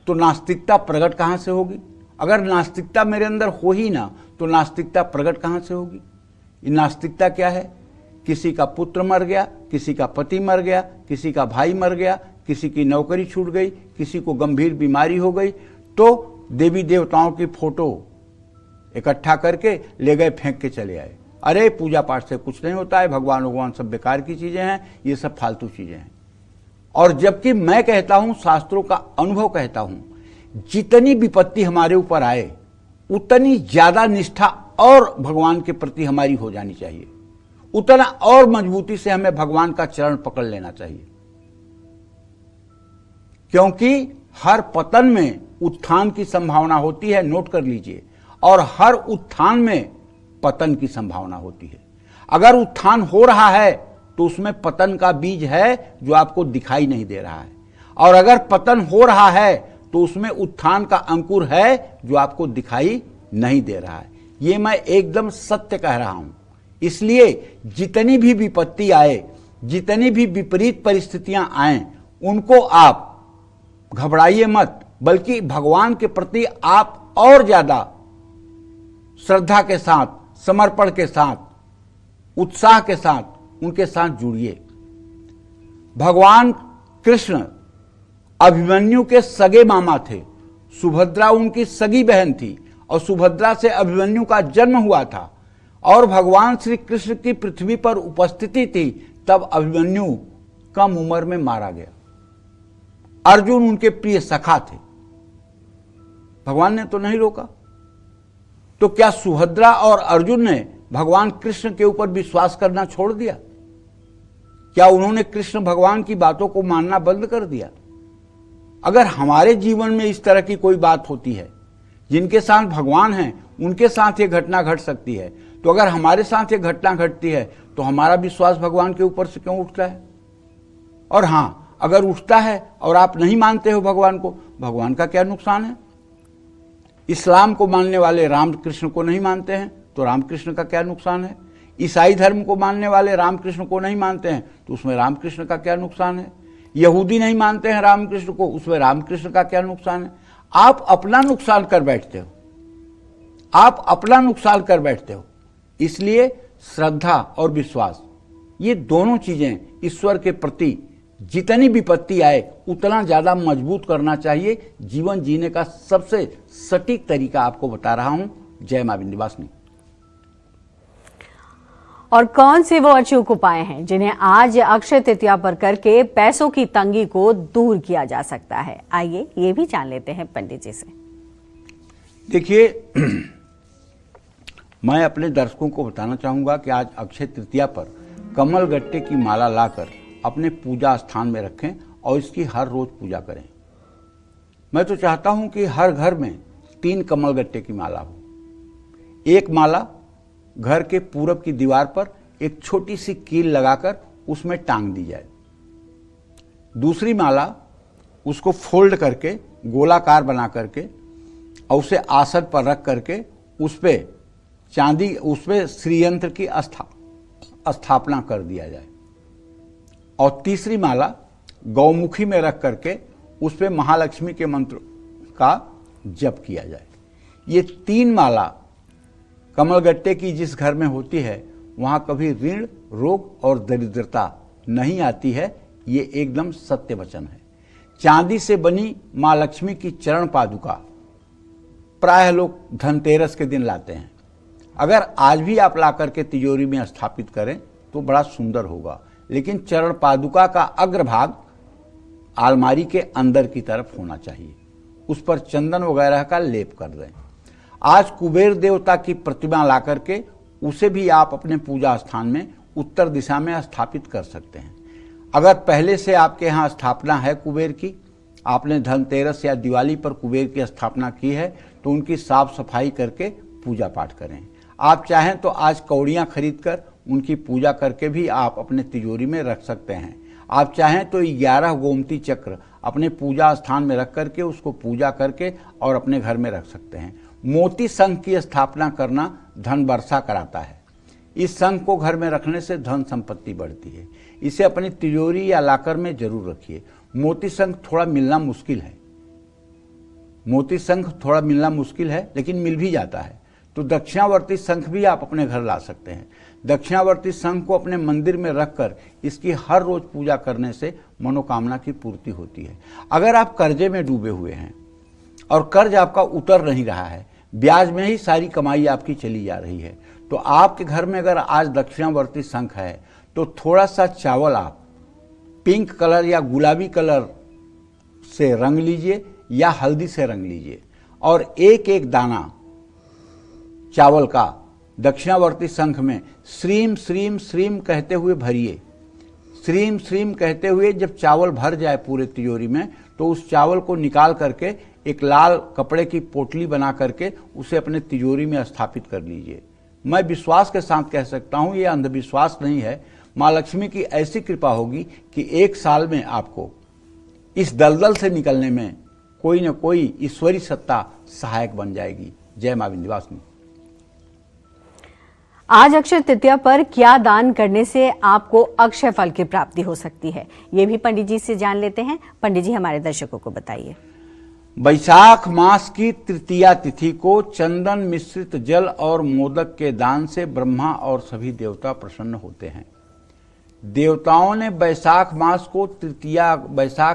तो नास्तिकता प्रकट कहां से होगी? अगर नास्तिकता मेरे अंदर हो ही ना तो नास्तिकता प्रकट कहां से होगी? ये नास्तिकता क्या है? किसी का पुत्र मर गया, किसी का पति मर गया, किसी का भाई मर गया, किसी की नौकरी छूट गई, किसी को गंभीर बीमारी हो गई, तो देवी देवताओं की फोटो इकट्ठा करके ले गए, फेंक के चले आए। अरे पूजा पाठ से कुछ नहीं होता है, भगवान सब बेकार की चीजें हैं, ये सब फालतू चीजें हैं। और जबकि मैं कहता हूं, शास्त्रों का अनुभव कहता हूं, जितनी विपत्ति हमारे ऊपर आए उतनी ज्यादा निष्ठा और भगवान के प्रति हमारी हो जानी चाहिए, उतना और मजबूती से हमें भगवान का चरण पकड़ लेना चाहिए। क्योंकि हर पतन में उत्थान की संभावना होती है, नोट कर लीजिए, और हर उत्थान में पतन की संभावना होती है। अगर उत्थान हो रहा है तो उसमें पतन का बीज है जो आपको दिखाई नहीं दे रहा है, और अगर पतन हो रहा है तो उसमें उत्थान का अंकुर है जो आपको दिखाई नहीं दे रहा है। ये मैं एकदम सत्य कह रहा हूं। इसलिए जितनी भी विपत्ति आए, जितनी भी विपरीत परिस्थितियां आए, उनको आप घबराइए मत, बल्कि भगवान के प्रति आप और ज्यादा श्रद्धा के साथ, समर्पण के साथ, उत्साह के साथ उनके साथ जुड़िए। भगवान कृष्ण अभिमन्यु के सगे मामा थे, सुभद्रा उनकी सगी बहन थी, और सुभद्रा से अभिमन्यु का जन्म हुआ था, और भगवान श्री कृष्ण की पृथ्वी पर उपस्थिति थी तब अभिमन्यु कम उम्र में मारा गया। अर्जुन उनके प्रिय सखा थे, भगवान ने तो नहीं रोका। तो क्या सुभद्रा और अर्जुन ने भगवान कृष्ण के ऊपर विश्वास करना छोड़ दिया? क्या उन्होंने कृष्ण भगवान की बातों को मानना बंद कर दिया? अगर हमारे जीवन में इस तरह की कोई बात होती है, जिनके साथ भगवान हैं उनके साथ ये घटना घट सकती है, तो अगर हमारे साथ ये घटना घटती है तो हमारा विश्वास भगवान के ऊपर से क्यों उठता है? और हां, अगर उठता है और आप नहीं मानते हो भगवान को, भगवान का क्या नुकसान है? इस्लाम को मानने वाले रामकृष्ण को नहीं मानते हैं तो रामकृष्ण का क्या नुकसान है? ईसाई धर्म को मानने वाले रामकृष्ण को नहीं मानते हैं तो उसमें रामकृष्ण का क्या नुकसान है? यहूदी नहीं मानते हैं रामकृष्ण को, उसमें रामकृष्ण का क्या नुकसान है? आप अपना नुकसान कर बैठते हो, आप अपना नुकसान कर बैठते हो। इसलिए श्रद्धा और विश्वास, ये दोनों चीजें ईश्वर के प्रति जितनी विपत्ति आए उतना ज्यादा मजबूत करना चाहिए। जीवन जीने का सबसे सटीक तरीका आपको बता रहा हूं। जय मां विंध्यवासिनी। और कौन से वो अचूक उपाय हैं जिन्हें आज अक्षय तृतीया पर करके पैसों की तंगी को दूर किया जा सकता है? आइए ये भी जान लेते हैं पंडित जी से। देखिए, मैं अपने दर्शकों को बताना चाहूंगा कि आज अक्षय तृतीया पर कमल गट्टे की माला लाकर अपने पूजा स्थान में रखें और इसकी हर रोज पूजा करें। मैं तो चाहता हूं कि हर घर में 3 कमल गट्टे की माला हो। एक माला घर के पूरब की दीवार पर एक छोटी सी कील लगाकर उसमें टांग दी जाए। दूसरी माला उसको फोल्ड करके गोलाकार बना करके और उसे आसन पर रख करके उस पे श्रीयंत्र की स्थापना कर दिया जाए। और तीसरी माला गौमुखी में रख करके उस पे महालक्ष्मी के मंत्र का जप किया जाए। ये 3 माला कमलगट्टे की जिस घर में होती है वहां कभी ऋण, रोग और दरिद्रता नहीं आती है। ये एकदम सत्य वचन है। चांदी से बनी मां लक्ष्मी की चरण पादुका प्रायः लोग धनतेरस के दिन लाते हैं। अगर आज भी आप ला करके तिजोरी में स्थापित करें तो बड़ा सुंदर होगा, लेकिन चरण पादुका का अग्रभाग अलमारी के अंदर की तरफ होना चाहिए। उस पर चंदन वगैरह का लेप कर दें। आज कुबेर देवता की प्रतिमा ला करके उसे भी आप अपने पूजा स्थान में उत्तर दिशा में स्थापित कर सकते हैं। अगर पहले से आपके यहाँ स्थापना है कुबेर की, आपने धनतेरस या दिवाली पर कुबेर की स्थापना की है तो उनकी साफ सफाई करके पूजा पाठ करें। आप चाहें तो आज कौड़ियाँ खरीद कर उनकी पूजा करके भी आप अपने तिजोरी में रख सकते हैं। आप चाहें तो 11 गोमती चक्र अपने पूजा स्थान में रख करके उसको पूजा करके और अपने घर में रख सकते हैं। मोती संख की स्थापना करना धन वर्षा कराता है। इस संख को घर में रखने से धन संपत्ति बढ़ती है। इसे अपनी तिजोरी या लाकर में जरूर रखिए। मोती संख थोड़ा मिलना मुश्किल है, मोती संख थोड़ा मिलना मुश्किल है, लेकिन मिल भी जाता है। तो दक्षिणावर्ती शंख भी आप अपने घर ला सकते हैं। दक्षिणावर्ती शंख को अपने मंदिर में रखकर इसकी हर रोज पूजा करने से मनोकामना की पूर्ति होती है। अगर आप कर्जे में डूबे हुए हैं और कर्ज आपका उतर नहीं रहा है, ब्याज में ही सारी कमाई आपकी चली जा रही है, तो आपके घर में अगर आज दक्षिणावर्ती शंख है तो थोड़ा सा चावल आप पिंक कलर या गुलाबी कलर से रंग लीजिए या हल्दी से रंग लीजिए और एक एक दाना चावल का दक्षिणावर्ती शंख में श्रीम श्रीम श्रीम कहते हुए भरिए। श्रीम श्रीम कहते हुए जब चावल भर जाए पूरे तिजोरी में तो उस चावल को निकाल करके एक लाल कपड़े की पोटली बना करके उसे अपने तिजोरी में स्थापित कर लीजिए। मैं विश्वास के साथ कह सकता हूं, ये अंधविश्वास नहीं है। मां लक्ष्मी की ऐसी कृपा होगी कि 1 साल में आपको इस दलदल से निकलने में कोई न कोई ईश्वरी सत्ता सहायक बन जाएगी। जय मां विंध्यवासिनी। आज अक्षय तृतीया पर क्या दान करने से आपको अक्षय फल की प्राप्ति हो सकती है, ये भी पंडित जी से जान लेते हैं। पंडित जी हमारे दर्शकों को बताइए। वैशाख मास की तृतीया तिथि को चंदन मिश्रित जल और मोदक के दान से ब्रह्मा और सभी देवता प्रसन्न होते हैं। देवताओं ने वैशाख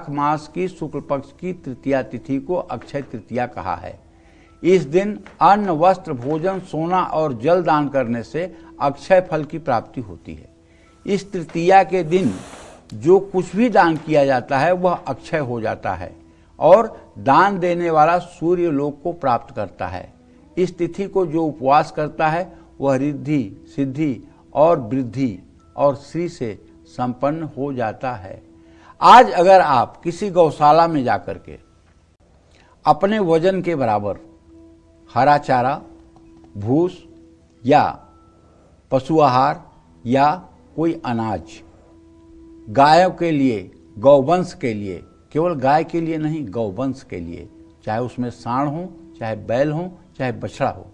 मास की शुक्ल पक्ष की तृतीया तिथि को अक्षय तृतीया कहा है। इस दिन अन्न, वस्त्र, भोजन, सोना और जल दान करने से अक्षय फल की प्राप्ति होती है। इस तृतीया के दिन जो कुछ भी दान किया जाता है वह अक्षय हो जाता है और दान देने वाला सूर्य लोक को प्राप्त करता है। इस तिथि को जो उपवास करता है वह रिद्धि, सिद्धि और वृद्धि और श्री से संपन्न हो जाता है। आज अगर आप किसी गौशाला में जाकर के अपने वजन के बराबर हरा चारा, भूस या पशु आहार या कोई अनाज गायों के लिए गौवंश के लिए, केवल गाय के लिए नहीं, गौवंश के लिए, चाहे उसमें सांड हो, चाहे बैल हो, चाहे बछड़ा हो,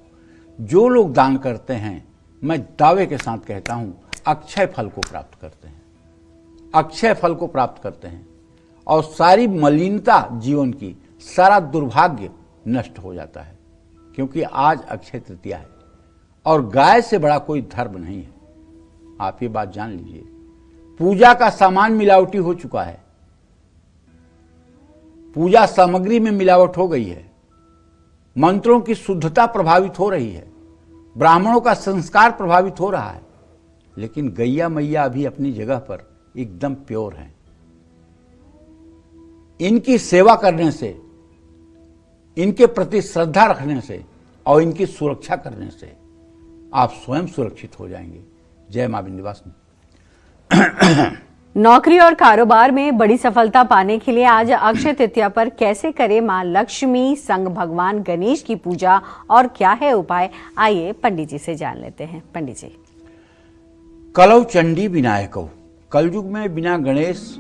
जो लोग दान करते हैं, मैं दावे के साथ कहता हूं, अक्षय फल को प्राप्त करते हैं, अक्षय फल को प्राप्त करते हैं, और सारी मलिनता जीवन की, सारा दुर्भाग्य नष्ट हो जाता है, क्योंकि आज अक्षय तृतीया है और गाय से बड़ा कोई धर्म नहीं है। आप ये बात जान लीजिए। पूजा का सामान मिलावटी हो चुका है, पूजा सामग्री में मिलावट हो गई है, मंत्रों की शुद्धता प्रभावित हो रही है, ब्राह्मणों का संस्कार प्रभावित हो रहा है, लेकिन गैया मैया अभी अपनी जगह पर एकदम प्योर हैं। इनकी सेवा करने से, इनके प्रति श्रद्धा रखने से और इनकी सुरक्षा करने से आप स्वयं सुरक्षित हो जाएंगे। जय मां विंध्यवासिनी। नौकरी और कारोबार में बड़ी सफलता पाने के लिए आज अक्षय तृतीया पर कैसे करें मां लक्ष्मी संग भगवान गणेश की पूजा और क्या है उपाय, आइए पंडित जी से जान लेते हैं। पंडित जी। कलौ चंडी विनायकौ, कलयुग में बिना गणेश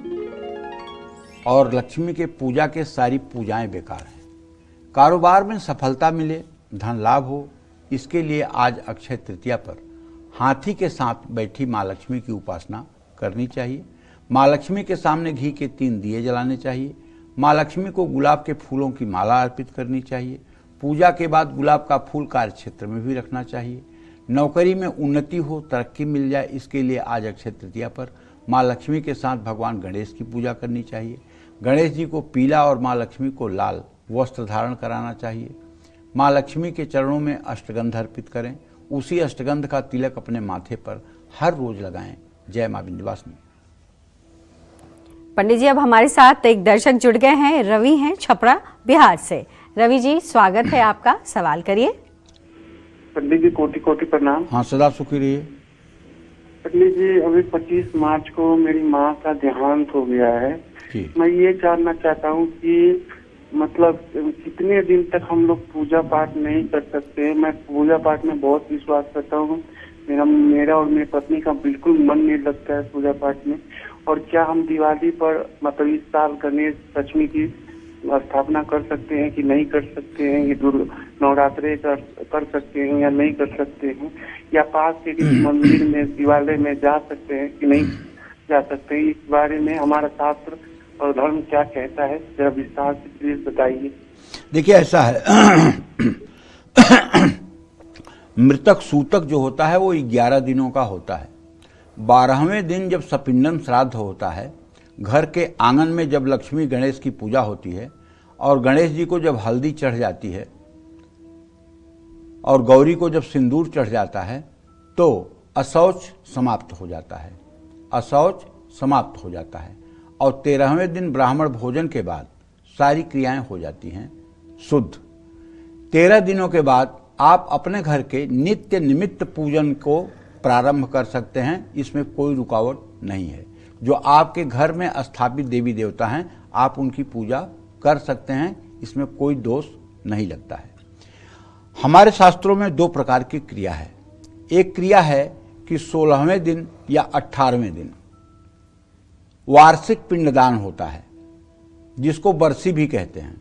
और लक्ष्मी के पूजा के सारी पूजाएं बेकार हैं। कारोबार में सफलता मिले, धन लाभ हो, इसके लिए आज अक्षय तृतीया पर हाथी के साथ बैठी मां लक्ष्मी की उपासना करनी चाहिए। मां लक्ष्मी के सामने घी के 3 दिए जलाने चाहिए। मां लक्ष्मी को गुलाब के फूलों की माला अर्पित करनी चाहिए। पूजा के बाद गुलाब का फूल कार्य क्षेत्र में भी रखना चाहिए। नौकरी में उन्नति हो, तरक्की मिल जाए, इसके लिए आज अक्षय तृतीया पर मां लक्ष्मी के साथ भगवान गणेश की पूजा करनी चाहिए। गणेश जी को पीला और मां लक्ष्मी को लाल वस्त्र धारण कराना चाहिए। मां लक्ष्मी के चरणों में अष्टगंध अर्पित करें, उसी अष्टगंध का तिलक अपने माथे पर हर रोज लगाएं। जय मां विंध्यवासिनी। पंडित जी, अब हमारे साथ एक दर्शक जुड़ गए हैं, रवि हैं छपरा बिहार से। रवि जी, स्वागत है आपका, सवाल करिए। पंडित जी कोटि कोटि प्रणाम। हाँ, सदा सुखी रहिए। पंडित जी, अभी 25 मार्च को मेरी माँ का देहांत हो गया है। मैं ये जानना चाहता हूँ कि मतलब कितने दिन तक हम लोग पूजा पाठ नहीं कर सकते। मैं पूजा पाठ में बहुत विश्वास करता हूँ, मेरा और मेरी पत्नी का बिल्कुल मन नहीं लगता है पूजा पाठ में। और क्या हम दिवाली पर मतलब इस साल गणेश लक्ष्मी की स्थापना कर सकते हैं कि नहीं कर सकते हैं, ये नवरात्रे कर सकते हैं या नहीं कर सकते हैं, या पास के किसी मंदिर में शिवालय में जा सकते हैं कि नहीं जा सकते हैं, इस बारे में हमारा शास्त्र और धर्म क्या कहता है, जरा विस्तार से प्लीज बताइए। देखिए, ऐसा है मृतक सूतक जो होता है वो 11 दिनों का होता है। 12वें दिन जब सपिंडन श्राद्ध होता है, घर के आंगन में जब लक्ष्मी गणेश की पूजा होती है और गणेश जी को जब हल्दी चढ़ जाती है और गौरी को जब सिंदूर चढ़ जाता है, तो अशौच समाप्त हो जाता है, अशौच समाप्त हो जाता है। और 13वें दिन ब्राह्मण भोजन के बाद सारी क्रियाएं हो जाती हैं शुद्ध। 13 दिनों के बाद आप अपने घर के नित्य निमित्त पूजन को प्रारंभ कर सकते हैं, इसमें कोई रुकावट नहीं है। जो आपके घर में स्थापित देवी देवता हैं, आप उनकी पूजा कर सकते हैं, इसमें कोई दोष नहीं लगता है। हमारे शास्त्रों में 2 प्रकार की क्रिया है। एक क्रिया है कि 16वें दिन या 18वें दिन वार्षिक पिंडदान होता है, जिसको बरसी भी कहते हैं।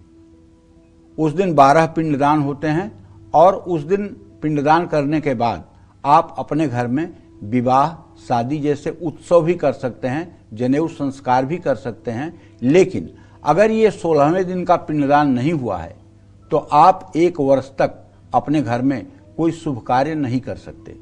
उस दिन 12 पिंडदान होते हैं और उस दिन पिंडदान करने के बाद आप अपने घर में विवाह शादी जैसे उत्सव भी कर सकते हैं, जनेऊ संस्कार भी कर सकते हैं। लेकिन अगर ये 16वें दिन का पिंडदान नहीं हुआ है तो आप 1 वर्ष तक अपने घर में कोई शुभ कार्य नहीं कर सकते।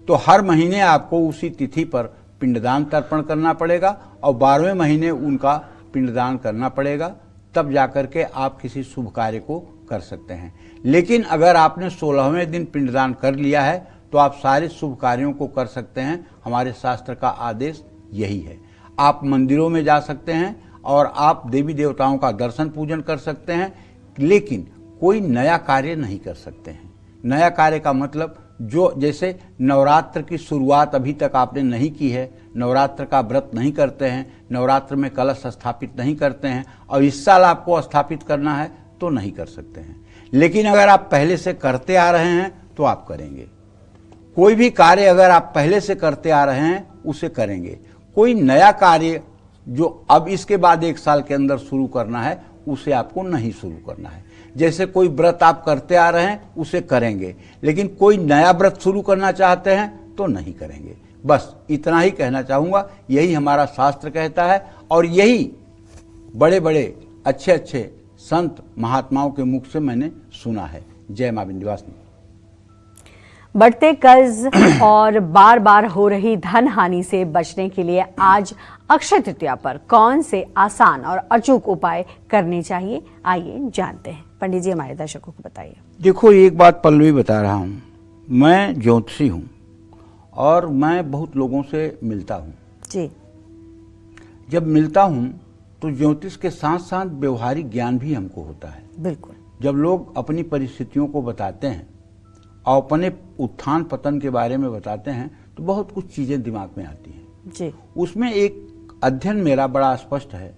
तो हर महीने आपको उसी तिथि पर पिंडदान तर्पण करना पड़ेगा और 12वें महीने उनका पिंडदान करना पड़ेगा, तब जाकर के आप किसी शुभ कार्य को कर सकते हैं। लेकिन अगर आपने 16वें दिन पिंडदान कर लिया है तो आप सारे शुभ कार्यों को कर सकते हैं। हमारे शास्त्र का आदेश यही है। आप मंदिरों में जा सकते हैं और आप देवी देवताओं का दर्शन पूजन कर सकते हैं, लेकिन कोई नया कार्य नहीं कर सकते हैं। नया कार्य का मतलब जो जैसे नवरात्र की शुरुआत अभी तक आपने नहीं की है, नवरात्र का व्रत नहीं करते हैं, नवरात्र में कलश स्थापित नहीं करते हैं और इस साल आपको स्थापित करना है तो नहीं कर सकते हैं। लेकिन अगर आप पहले से करते आ रहे हैं तो आप करेंगे। कोई भी कार्य अगर आप पहले से करते आ रहे हैं उसे करेंगे। कोई नया कार्य जो अब इसके बाद 1 साल के अंदर शुरू करना है उसे आपको नहीं शुरू करना है। जैसे कोई व्रत आप करते आ रहे हैं उसे करेंगे, लेकिन कोई नया व्रत शुरू करना चाहते हैं तो नहीं करेंगे। बस इतना ही कहना चाहूंगा, यही हमारा शास्त्र कहता है और यही बड़े बड़े अच्छे अच्छे संत महात्माओं के मुख से मैंने सुना है। जय मां विंध्यवासिनी। बढ़ते कर्ज और बार बार हो रही धन हानि से बचने के लिए आज अक्षय तृतीया पर कौन से आसान और अचूक उपाय करने चाहिए, आइए जानते हैं। पंडित जी हमारे दर्शकों को बताइए। देखो, एक बात पल्लवी बता रहा हूं, मैं ज्योतिषी हूं और मैं बहुत लोगों से मिलता हूं जी। जब मिलता हूं तो ज्योतिष के साथ साथ व्यवहारिक ज्ञान भी हमको होता है। बिल्कुल। जब लोग अपनी परिस्थितियों को बताते हैं और अपने उत्थान पतन के बारे में बताते हैं तो बहुत कुछ चीजें दिमाग में आती हैं जी। उसमें एक अध्ययन मेरा बड़ा स्पष्ट है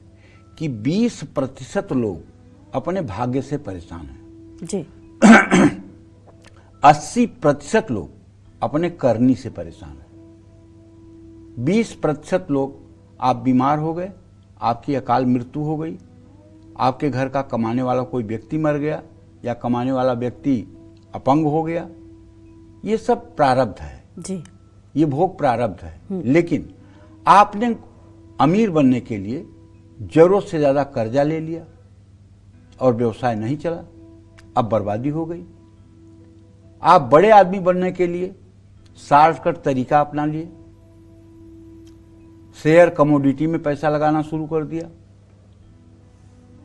कि 20% लोग अपने भाग्य से परेशान हैं जी। 80% लोग अपने करनी से परेशान हैं। 20% लोग आप बीमार हो गए, आपकी अकाल मृत्यु हो गई, आपके घर का कमाने वाला कोई व्यक्ति मर गया या कमाने वाला व्यक्ति अपंग हो गया। ये सब प्रारब्ध है जी। ये भोग प्रारब्ध है। लेकिन आपने अमीर बनने के लिए जरूरत से ज्यादा कर्जा ले लिया और व्यवसाय नहीं चला, अब बर्बादी हो गई। आप बड़े आदमी बनने के लिए शॉर्टकट तरीका अपना लिए, शेयर कमोडिटी में पैसा लगाना शुरू कर दिया,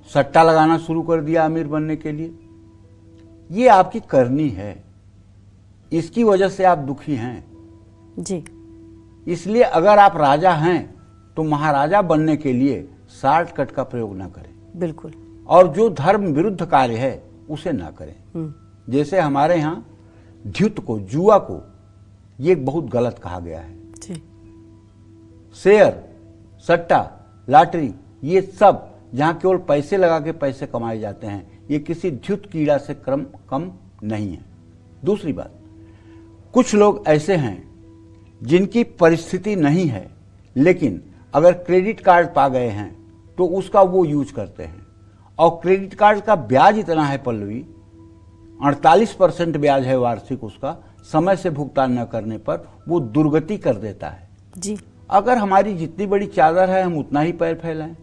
सट्टा लगाना शुरू कर दिया अमीर बनने के लिए। ये आपकी करनी है, इसकी वजह से आप दुखी हैं जी। इसलिए अगर आप राजा हैं तो महाराजा बनने के लिए शॉर्टकट का प्रयोग ना करें। बिल्कुल। और जो धर्म विरुद्ध कार्य है उसे ना करें। जैसे हमारे यहाँ ध्युत को, जुआ को, ये बहुत गलत कहा गया है जी। शेयर, सट्टा, लॉटरी, ये सब जहां केवल पैसे लगा के पैसे कमाए जाते हैं, ये किसी ध्युत कीड़ा से कम नहीं है। दूसरी बात, कुछ लोग ऐसे हैं जिनकी परिस्थिति नहीं है लेकिन अगर क्रेडिट कार्ड पा गए हैं तो उसका वो यूज करते हैं और क्रेडिट कार्ड का ब्याज इतना है पल्लवी, 48% ब्याज है वार्षिक उसका, समय से भुगतान न करने पर वो दुर्गति कर देता है जी। अगर हमारी जितनी बड़ी चादर है हम उतना ही पैर फैलाएं,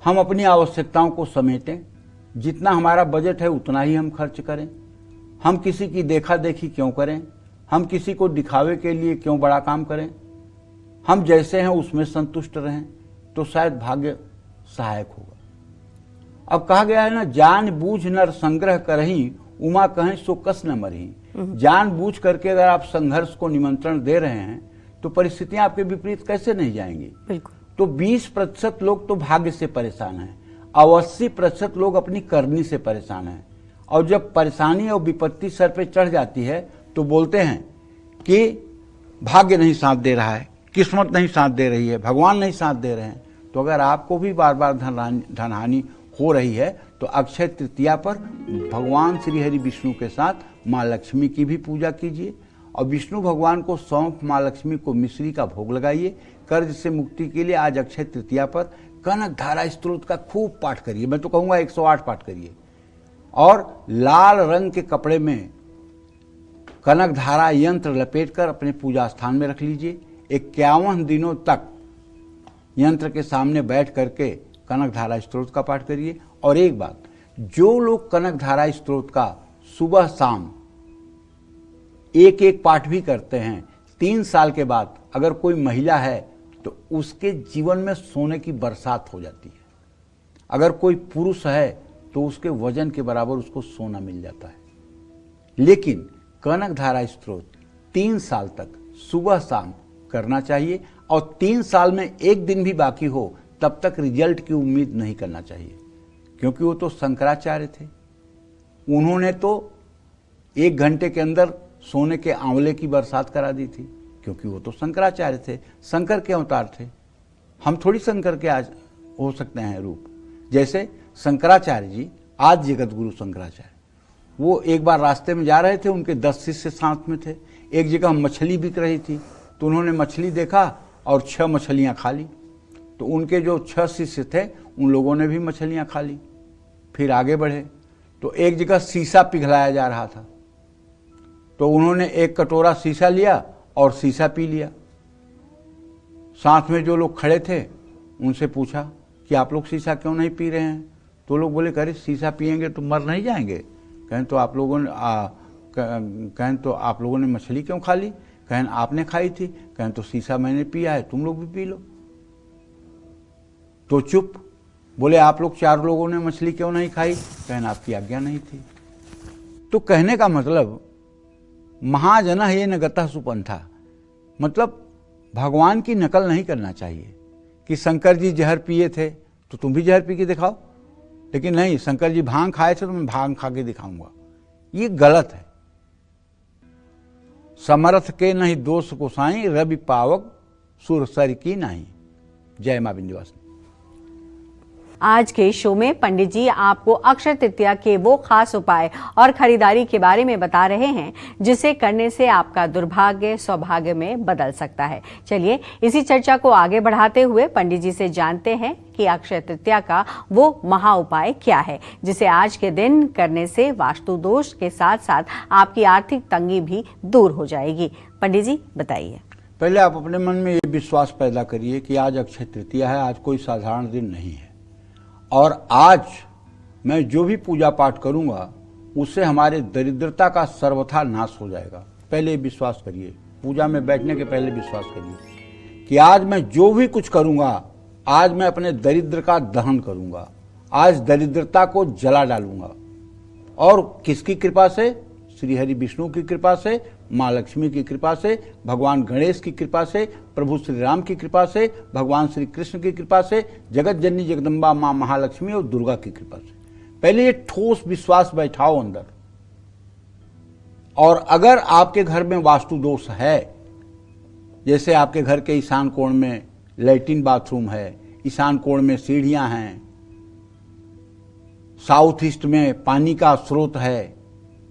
हम अपनी आवश्यकताओं को समेटें, जितना हमारा बजट है उतना ही हम खर्च करें, हम किसी की देखा देखी क्यों करें, हम किसी को दिखावे के लिए क्यों बड़ा काम करें, हम जैसे हैं उसमें संतुष्ट रहें तो शायद भाग्य सहायक होगा। अब कहा गया है ना, जान बूझ नर संग्रह करही, उमा कहें सो कस न मरही। जान बूझ करके अगर आप संघर्ष को निमंत्रण दे रहे हैं तो परिस्थितियां आपके विपरीत कैसे नहीं जाएंगी। बिल्कुल। तो 20% लोग तो भाग्य से परेशान हैं और 80% लोग अपनी करनी से परेशान हैं। और जब परेशानी और विपत्ति सर पे चढ़ जाती है तो बोलते हैं कि भाग्य नहीं साथ दे रहा है, किस्मत नहीं साथ दे रही है, भगवान नहीं साथ दे रहे हैं। तो अगर आपको भी बार बार धन हानि हो रही है तो अक्षय तृतीया पर भगवान श्री हरि विष्णु के साथ माँ लक्ष्मी की भी पूजा कीजिए और विष्णु भगवान को सौंफ, माँ लक्ष्मी को मिश्री का भोग लगाइए। कर्ज से मुक्ति के लिए आज अक्षय तृतीया पर कनक धारा स्तोत्र का खूब पाठ करिए, मैं तो कहूँगा 108 पाठ करिए और लाल रंग के कपड़े में कनक धारा यंत्र लपेटकर अपने पूजा स्थान में रख लीजिए। 51 दिनों तक यंत्र के सामने बैठ करके कनक धारा स्तोत्र का पाठ करिए। और एक बात, जो लोग कनक धारा स्तोत्र का सुबह शाम एक पाठ भी करते हैं, 3 साल के बाद अगर कोई महिला है तो उसके जीवन में सोने की बरसात हो जाती है। अगर कोई पुरुष है तो उसके वजन के बराबर उसको सोना मिल जाता है। लेकिन कनक धारा स्तोत्र 3 साल तक सुबह शाम करना चाहिए और 3 साल में एक दिन भी बाकी हो तब तक रिजल्ट की उम्मीद नहीं करना चाहिए, क्योंकि वो तो शंकराचार्य थे। उन्होंने तो 1 घंटे के अंदर सोने के आंवले की बरसात करा दी थी, क्योंकि वो तो शंकराचार्य थे, शंकर के अवतार थे। हम थोड़ी शंकर के आज हो सकते हैं रूप। जैसे शंकराचार्य जी आज जगत गुरु शंकराचार्य, वो एक बार रास्ते में जा रहे थे, उनके 10 शिष्य साथ में थे। एक जगह मछली बिक रही थी तो उन्होंने मछली देखा और 6 मछलियां खा ली। तो उनके जो 6 शिष्य थे उन लोगों ने भी मछलियां खा ली। फिर आगे बढ़े तो एक जगह शीशा पिघलाया जा रहा था, तो उन्होंने एक कटोरा शीशा लिया और शीशा पी लिया। साथ में जो लोग खड़े थे उनसे पूछा कि आप लोग शीशा क्यों नहीं पी रहे हैं? तो लोग बोले अरे शीशा पिएंगे तो मर नहीं जाएंगे। कहें तो आप लोगों ने मछली क्यों खा ली? कहें आपने खाई थी। कहें तो शीशा मैंने पिया है, तुम लोग भी पी लो। तो चुप। बोले आप लोग 4 लोगों ने मछली क्यों नहीं खाई? कहें आपकी आज्ञा नहीं थी। तो कहने का मतलब महाजन ये न गतः सुपंथा, मतलब भगवान की नकल नहीं करना चाहिए कि शंकर जी जहर पिए थे तो तुम भी जहर पी के दिखाओ, लेकिन नहीं, शंकर जी भांग खाए थे तो मैं भांग खा के दिखाऊंगा। ये गलत है। समर्थ के नहीं दोष को साई, रवि पावक सुर सर की नहीं। जय मां विंध्यवासिनी। आज के शो में पंडित जी आपको अक्षय तृतीया के वो खास उपाय और खरीदारी के बारे में बता रहे हैं जिसे करने से आपका दुर्भाग्य सौभाग्य में बदल सकता है। चलिए इसी चर्चा को आगे बढ़ाते हुए पंडित जी से जानते हैं कि अक्षय तृतीया का वो महा उपाय क्या है जिसे आज के दिन करने से वास्तु दोष के साथ साथ आपकी आर्थिक तंगी भी दूर हो जाएगी। पंडित जी बताइए। पहले आप अपने मन में ये विश्वास पैदा करिए कि आज अक्षय तृतीया है, आज कोई साधारण दिन नहीं है, और आज मैं जो भी पूजा पाठ करूंगा उससे हमारे दरिद्रता का सर्वथा नाश हो जाएगा। पहले विश्वास करिए, पूजा में बैठने के पहले विश्वास करिए कि आज मैं जो भी कुछ करूंगा, आज मैं अपने दरिद्र का दहन करूंगा, आज दरिद्रता को जला डालूंगा। और किसकी कृपा से? श्री हरि विष्णु की कृपा से, माँ लक्ष्मी की कृपा से, भगवान गणेश की कृपा से, प्रभु श्री राम की कृपा से, भगवान श्री कृष्ण की कृपा से, जगत जननी जगदम्बा माँ महालक्ष्मी और दुर्गा की कृपा से। पहले ये ठोस विश्वास बैठाओ अंदर। और अगर आपके घर में वास्तु दोष है, जैसे आपके घर के ईशान कोण में लैट्रिन बाथरूम है, ईशान कोण में सीढ़ियां हैं, साउथ ईस्ट में पानी का स्रोत है,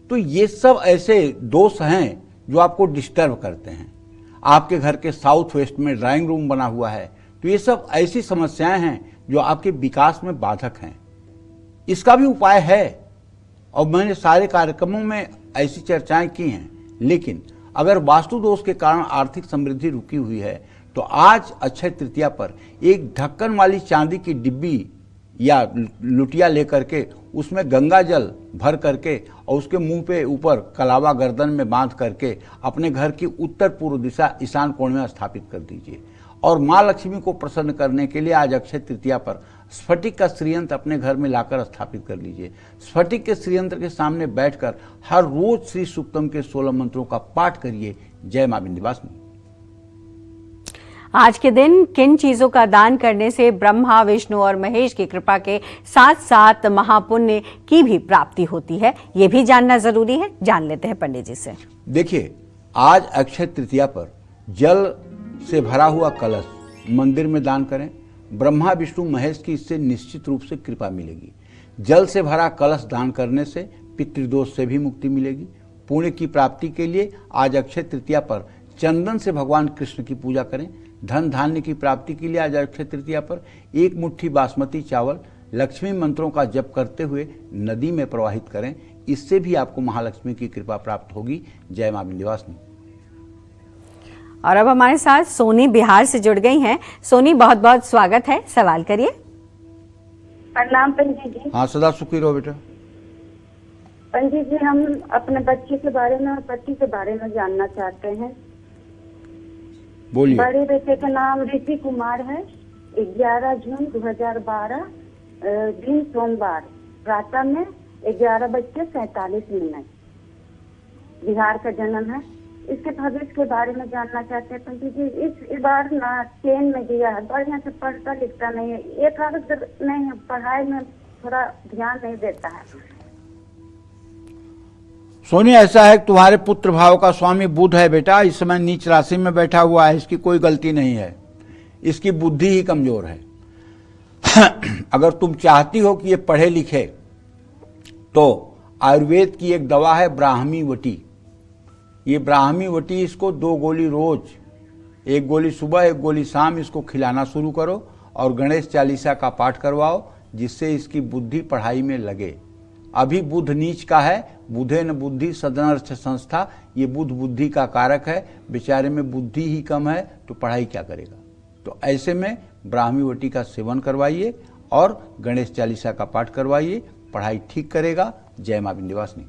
तो ये सब ऐसे दोष हैं जो आपको डिस्टर्ब करते हैं। आपके घर के साउथ वेस्ट में ड्राइंग रूम बना हुआ है, तो ये सब ऐसी समस्याएं हैं जो आपके विकास में बाधक हैं। इसका भी उपाय है और मैंने सारे कार्यक्रमों में ऐसी चर्चाएं की हैं। लेकिन अगर वास्तु दोष के कारण आर्थिक समृद्धि रुकी हुई है तो आज अक्षय तृतीया पर एक ढक्कन वाली चांदी की डिब्बी या लुटिया लेकर के उसमें गंगा जल भर करके और उसके मुंह पे ऊपर कलावा गर्दन में बांध करके अपने घर की उत्तर पूर्व दिशा ईशान कोण में स्थापित कर दीजिए। और माँ लक्ष्मी को प्रसन्न करने के लिए आज अक्षय तृतीया पर स्फटिक का श्रीयंत्र अपने घर में लाकर स्थापित कर लीजिए। स्फटिक के श्रीयंत्र के सामने बैठकर हर रोज श्री सूक्तम के 16 मंत्रों का पाठ करिए। जय मां विंध्यवासिनी। आज के दिन किन चीजों का दान करने से ब्रह्मा विष्णु और महेश की कृपा के साथ साथ महापुण्य की भी प्राप्ति होती है, ये भी जानना जरूरी है। जान लेते हैं पंडित जी से। देखिए, आज अक्षय तृतीया पर जल से भरा हुआ कलश मंदिर में दान करें। ब्रह्मा विष्णु महेश की इससे निश्चित रूप से कृपा मिलेगी। जल से भरा कलश दान करने से पितृदोष से भी मुक्ति मिलेगी। पुण्य की प्राप्ति के लिए आज अक्षय तृतीया पर चंदन से भगवान कृष्ण की पूजा करें। धन धान्य की प्राप्ति के लिए आज अक्षय तृतीया पर 1 मुट्ठी बासमती चावल लक्ष्मी मंत्रों का जप करते हुए नदी में प्रवाहित करें। इससे भी आपको महालक्ष्मी की कृपा प्राप्त होगी। जय मां विंध्यवासिनी। और अब हमारे साथ सोनी बिहार से जुड़ गई हैं। सोनी, बहुत बहुत स्वागत है, सवाल करिए। प्रणाम पंडित जी। हाँ, सदा सुखी रहो बेटा। पंडित जी, हम अपने बच्चे के बारे में और पति के बारे में जानना चाहते हैं। बोलिए। बड़े बेटे का नाम ऋषि कुमार है। 11 जून 2012 दिन सोमवार प्रातः में 11:47 बिहार का जन्म है। इसके भविष्य के बारे में जानना चाहते हैं पंडित जी। इस बार ना चेन में दिया है, बढ़िया से पढ़ता लिखता नहीं है, एक नहीं है, पढ़ाई में थोड़ा ध्यान नहीं देता है। सोनी, ऐसा है कि तुम्हारे पुत्र भाव का स्वामी बुध है बेटा, इस समय नीच राशि में बैठा हुआ है। इसकी कोई गलती नहीं है, इसकी बुद्धि ही कमजोर है। अगर तुम चाहती हो कि ये पढ़े लिखे तो आयुर्वेद की एक दवा है ब्राह्मी वटी। ये ब्राह्मी वटी, इसको 2 गोली रोज, 1 गोली सुबह 1 गोली शाम इसको खिलाना शुरू करो और गणेश चालीसा का पाठ करवाओ, जिससे इसकी बुद्धि पढ़ाई में लगे। अभी बुध नीच का है, बुधे न बुद्धि सदनर्थ संस्था, ये बुध बुद्धि का कारक है, बेचारे में बुद्धि ही कम है तो पढ़ाई क्या करेगा। तो ऐसे में ब्राह्मी वटी का सेवन करवाइए और गणेश चालीसा का पाठ करवाइए, पढ़ाई ठीक करेगा। जय मां विंध्यवासिनी।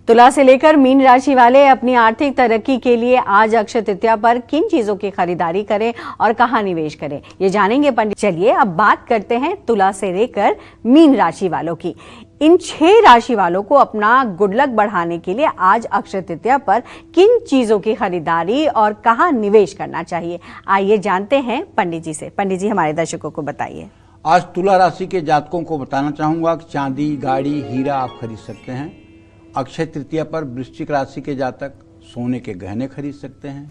तुला से लेकर मीन राशि वाले अपनी आर्थिक तरक्की के लिए आज अक्षय तृतीया पर किन चीजों की खरीदारी करें और कहां निवेश करें, ये जानेंगे पंडित। चलिए अब बात करते हैं तुला से लेकर मीन राशि वालों की। इन 6 राशि वालों को अपना गुड लक बढ़ाने के लिए आज अक्षय तृतीया पर किन चीजों की खरीदारी और कहां निवेश करना चाहिए, आइए जानते हैं पंडित जी से। पंडित जी हमारे दर्शकों को बताइए। आज तुला राशि के जातकों को बताना चाहूंगा कि चांदी, गाड़ी, हीरा आप खरीद सकते हैं। अक्षय तृतीया पर वृश्चिक राशि के जातक सोने के गहने खरीद सकते हैं।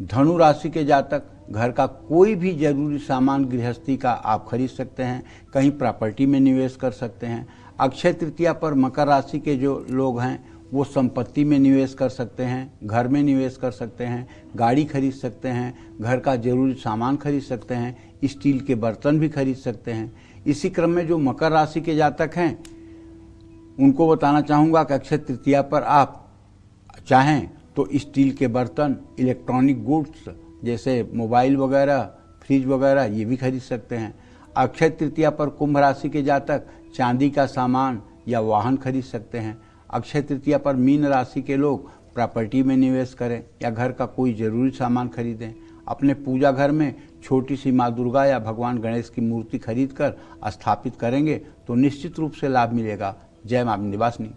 धनु राशि के जातक घर का कोई भी जरूरी सामान गृहस्थी का आप खरीद सकते हैं, कहीं प्रॉपर्टी में निवेश कर सकते हैं। अक्षय तृतीया पर मकर राशि के जो लोग हैं वो संपत्ति में निवेश कर सकते हैं, घर में निवेश कर सकते हैं, गाड़ी खरीद सकते हैं, घर का जरूरी सामान खरीद सकते हैं, स्टील के बर्तन भी खरीद सकते हैं। इसी क्रम में जो मकर राशि के जातक हैं उनको बताना चाहूँगा कि अक्षय तृतीया पर आप चाहें तो स्टील के बर्तन, इलेक्ट्रॉनिक गुड्स जैसे मोबाइल वगैरह, फ्रिज वगैरह ये भी खरीद सकते हैं। अक्षय तृतीया पर कुंभ राशि के जातक चांदी का सामान या वाहन खरीद सकते हैं। अक्षय तृतीया पर मीन राशि के लोग प्रॉपर्टी में निवेश करें या घर का कोई ज़रूरी सामान खरीदें। अपने पूजा घर में छोटी सी माँ दुर्गा या भगवान गणेश की मूर्ति खरीद कर स्थापित करेंगे तो निश्चित रूप से लाभ मिलेगा। जय मां विंध्यवासिनी।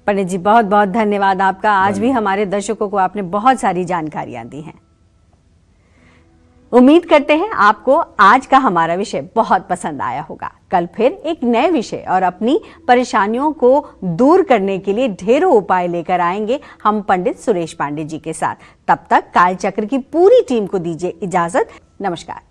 पंडित जी बहुत बहुत धन्यवाद आपका। आज भी हमारे दर्शकों को आपने बहुत सारी जानकारियां दी हैं। उम्मीद करते हैं आपको आज का हमारा विषय बहुत पसंद आया होगा। कल फिर एक नए विषय और अपनी परेशानियों को दूर करने के लिए ढेरों उपाय लेकर आएंगे हम पंडित सुरेश पांडे जी के साथ। तब तक कालचक्र की पूरी टीम को दीजिए इजाजत। नमस्कार।